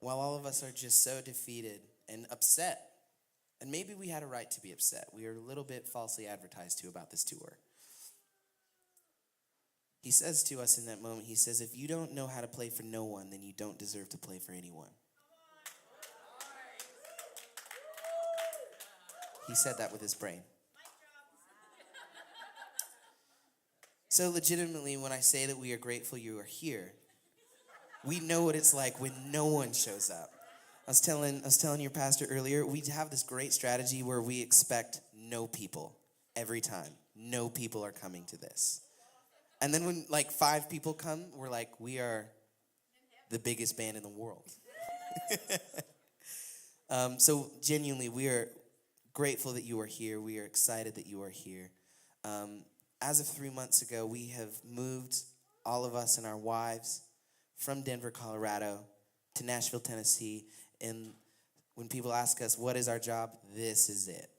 while all of us are just so defeated and upset, and maybe we had a right to be upset. We were a little bit falsely advertised to about this tour. He says to us in that moment, he says, if you don't know how to play for no one, then you don't deserve to play for anyone. He said that with his brain. So legitimately, when I say that we are grateful you are here, we know what it's like when no one shows up. I was telling your pastor earlier, we have this great strategy where we expect no people every time. No people are coming to this. And then when like 5 people come, we're like, we are the biggest band in the world. So genuinely, we are grateful that you are here. We are excited that you are here. As of 3 months ago, we have moved, all of us and our wives, from Denver, Colorado to Nashville, Tennessee. And when people ask us, what is our job? This is it.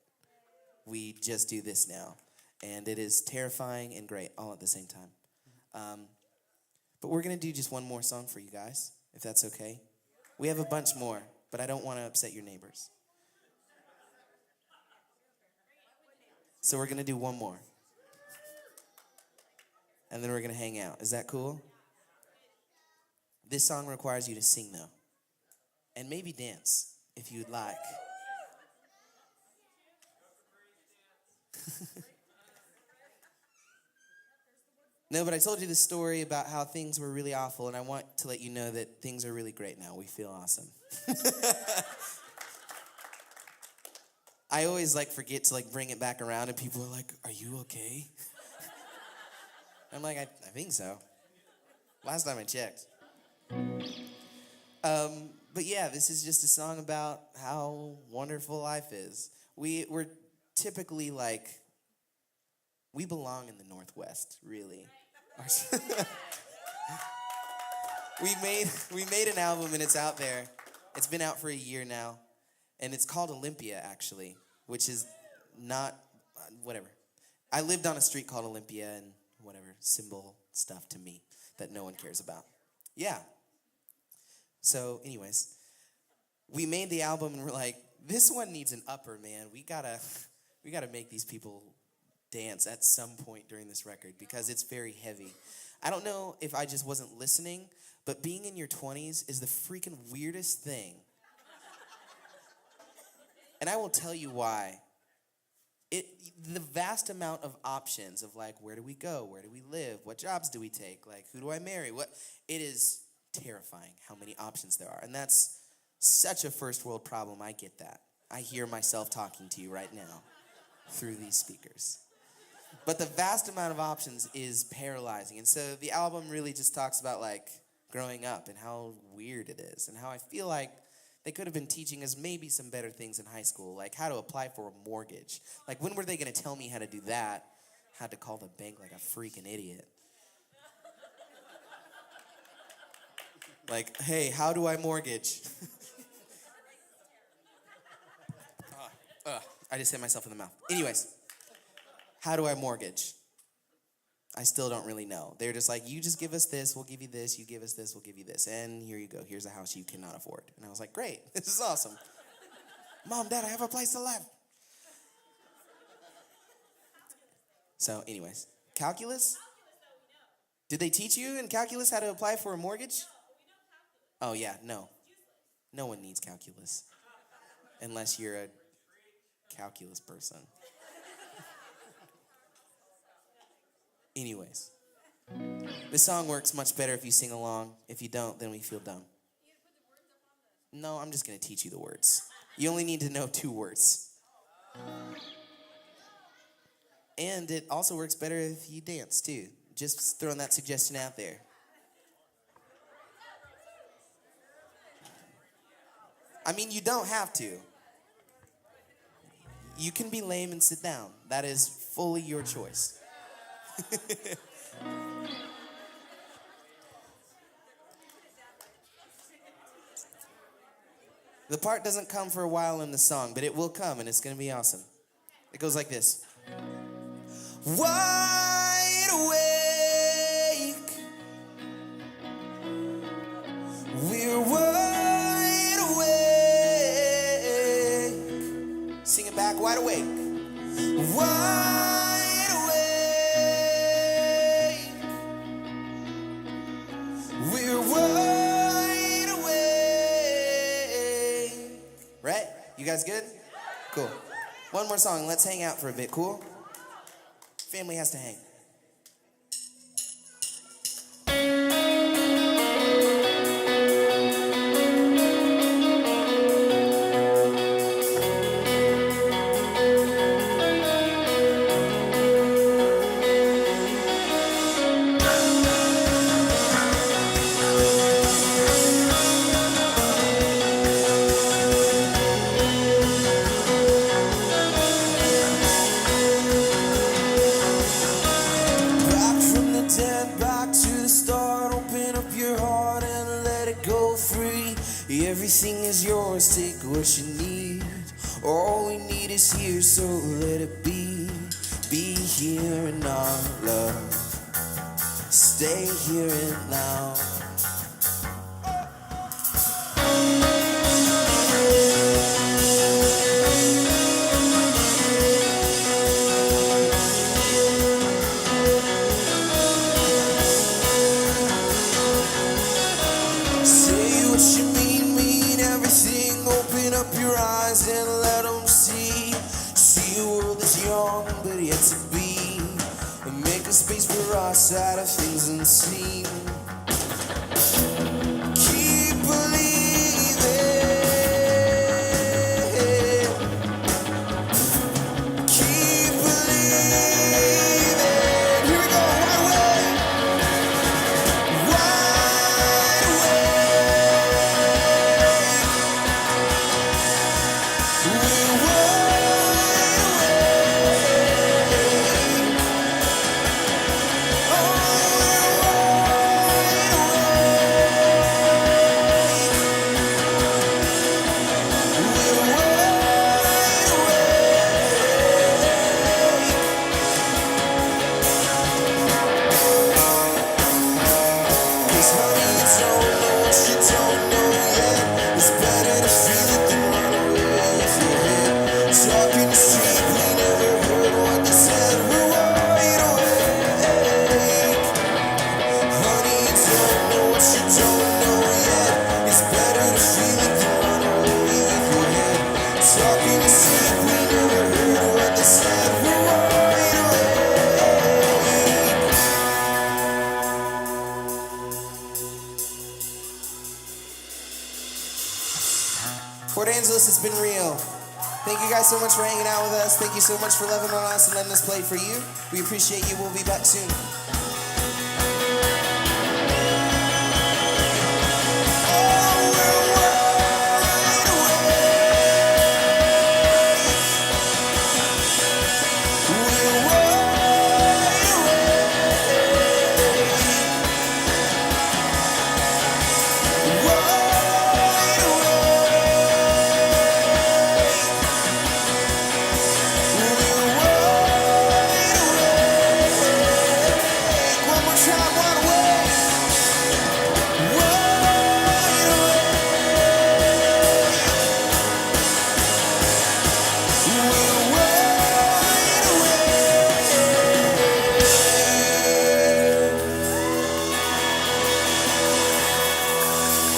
We just do this now. And it is terrifying and great all at the same time. But we're going to do just one more song for you guys, if that's okay. We have a bunch more, but I don't want to upset your neighbors. So we're going to do one more. And then we're going to hang out. Is that cool? This song requires you to sing, though. And maybe dance, if you'd like. No, but I told you this story about how things were really awful, and I want to let you know that things are really great now. We feel awesome. I always forget to bring it back around, and people are like, "Are you okay?" I'm like, I think so. Last time I checked. But yeah, this is just a song about how wonderful life is. We're typically we belong in the Northwest, really. we made an album and it's out there. It's been out for a year now, and it's called Olympia, actually, which is not whatever. I lived on a street called Olympia, and whatever symbol stuff to me that no one cares about. Yeah. So, anyways, we made the album and we're like, this one needs an upper, man. We gotta make these people dance at some point during this record because it's very heavy. I don't know if I just wasn't listening, but being in your 20s is the freaking weirdest thing. And I will tell you why. The vast amount of options of where do we go? Where do we live? What jobs do we take? Who do I marry? It is terrifying how many options there are. And that's such a first world problem. I get that. I hear myself talking to you right now through these speakers. But the vast amount of options is paralyzing. And so the album really just talks about growing up and how weird it is and how I feel like they could have been teaching us maybe some better things in high school, like how to apply for a mortgage. When were they going to tell me how to do that? Had to call the bank like a freaking idiot. Hey, how do I mortgage? I just hit myself in the mouth. Anyways, how do I mortgage? I still don't really know. They're just you just give us this, we'll give you this, you give us this, we'll give you this. And here you go, here's a house you cannot afford. And I was like, great, this is awesome. Mom, Dad, I have a place to live. So anyways, calculus? Did they teach you in calculus how to apply for a mortgage? Oh yeah, no. No one needs calculus. Unless you're a calculus person. Anyways, this song works much better if you sing along. If you don't, then we feel dumb. No, I'm just going to teach you the words. You only need to know 2 words. And it also works better if you dance, too. Just throwing that suggestion out there. I mean, you don't have to. You can be lame and sit down. That is fully your choice. The part doesn't come for a while in the song, but it will come, and it's going to be awesome. It goes like this. Wide awake, we're wide awake. Sing it back, wide awake. Wide awake, we're wide awake. Right? You guys good? Cool. One more song. Let's hang out for a bit. Cool? Family has to hang. Everything is yours, take what you need. All we need is here, so let it be. Be here in our love. Stay here and now. but yet to be, and make a space for our side of things unseen. Keep believing, keep believing. Here we go, right way, right way. We're Port Angeles, has been real. Thank you guys so much for hanging out with us. Thank you so much for loving on us and letting us play for you. We appreciate you. We'll be back soon.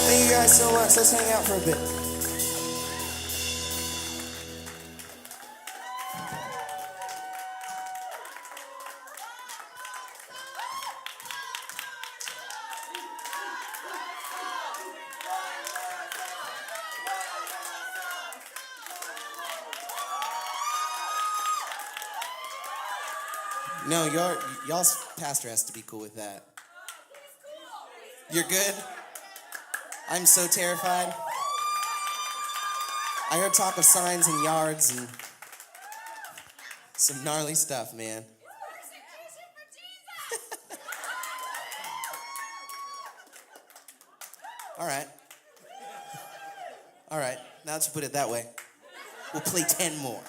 Thank you guys so much. Let's hang out for a bit. No, y'all's pastor has to be cool with that. You're good? I'm so terrified. I heard talk of signs and yards and some gnarly stuff, man. All right. All right, now that you put it that way, we'll play 10 more.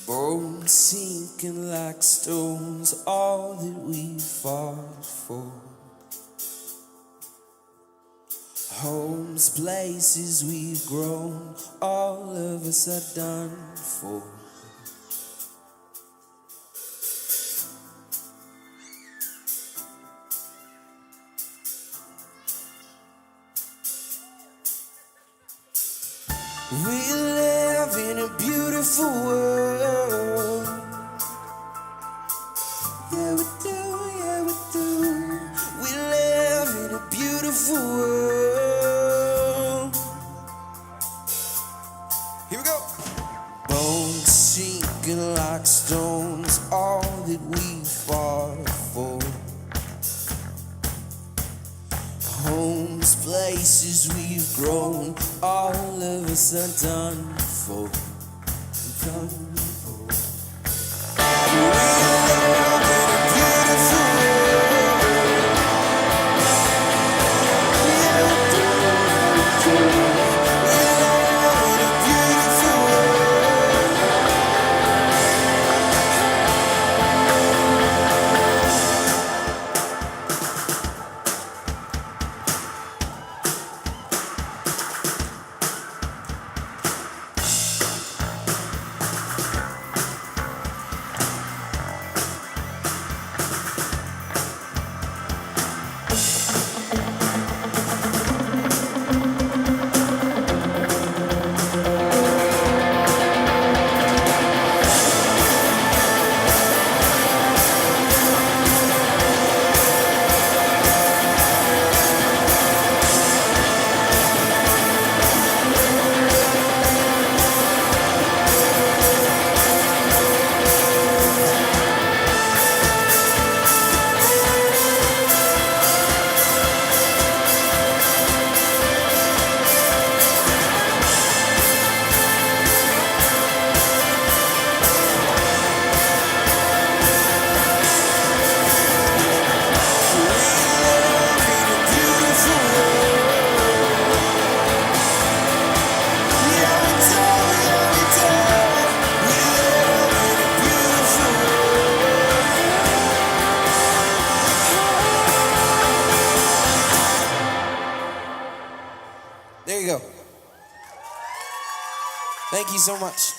Bones sinking like stones, all that we fought for. Homes, places we've grown, all of us are done for. We live in a beautiful world. Yeah, we do, yeah, we do. We live in a beautiful world. Here we go. Bones sinking like stones, all that we fought for. Homes, places we've grown, all of us are done for. Done for. We live in a beautiful world. Yeah, we do, we do. We live in a beautiful world. Thank you so much.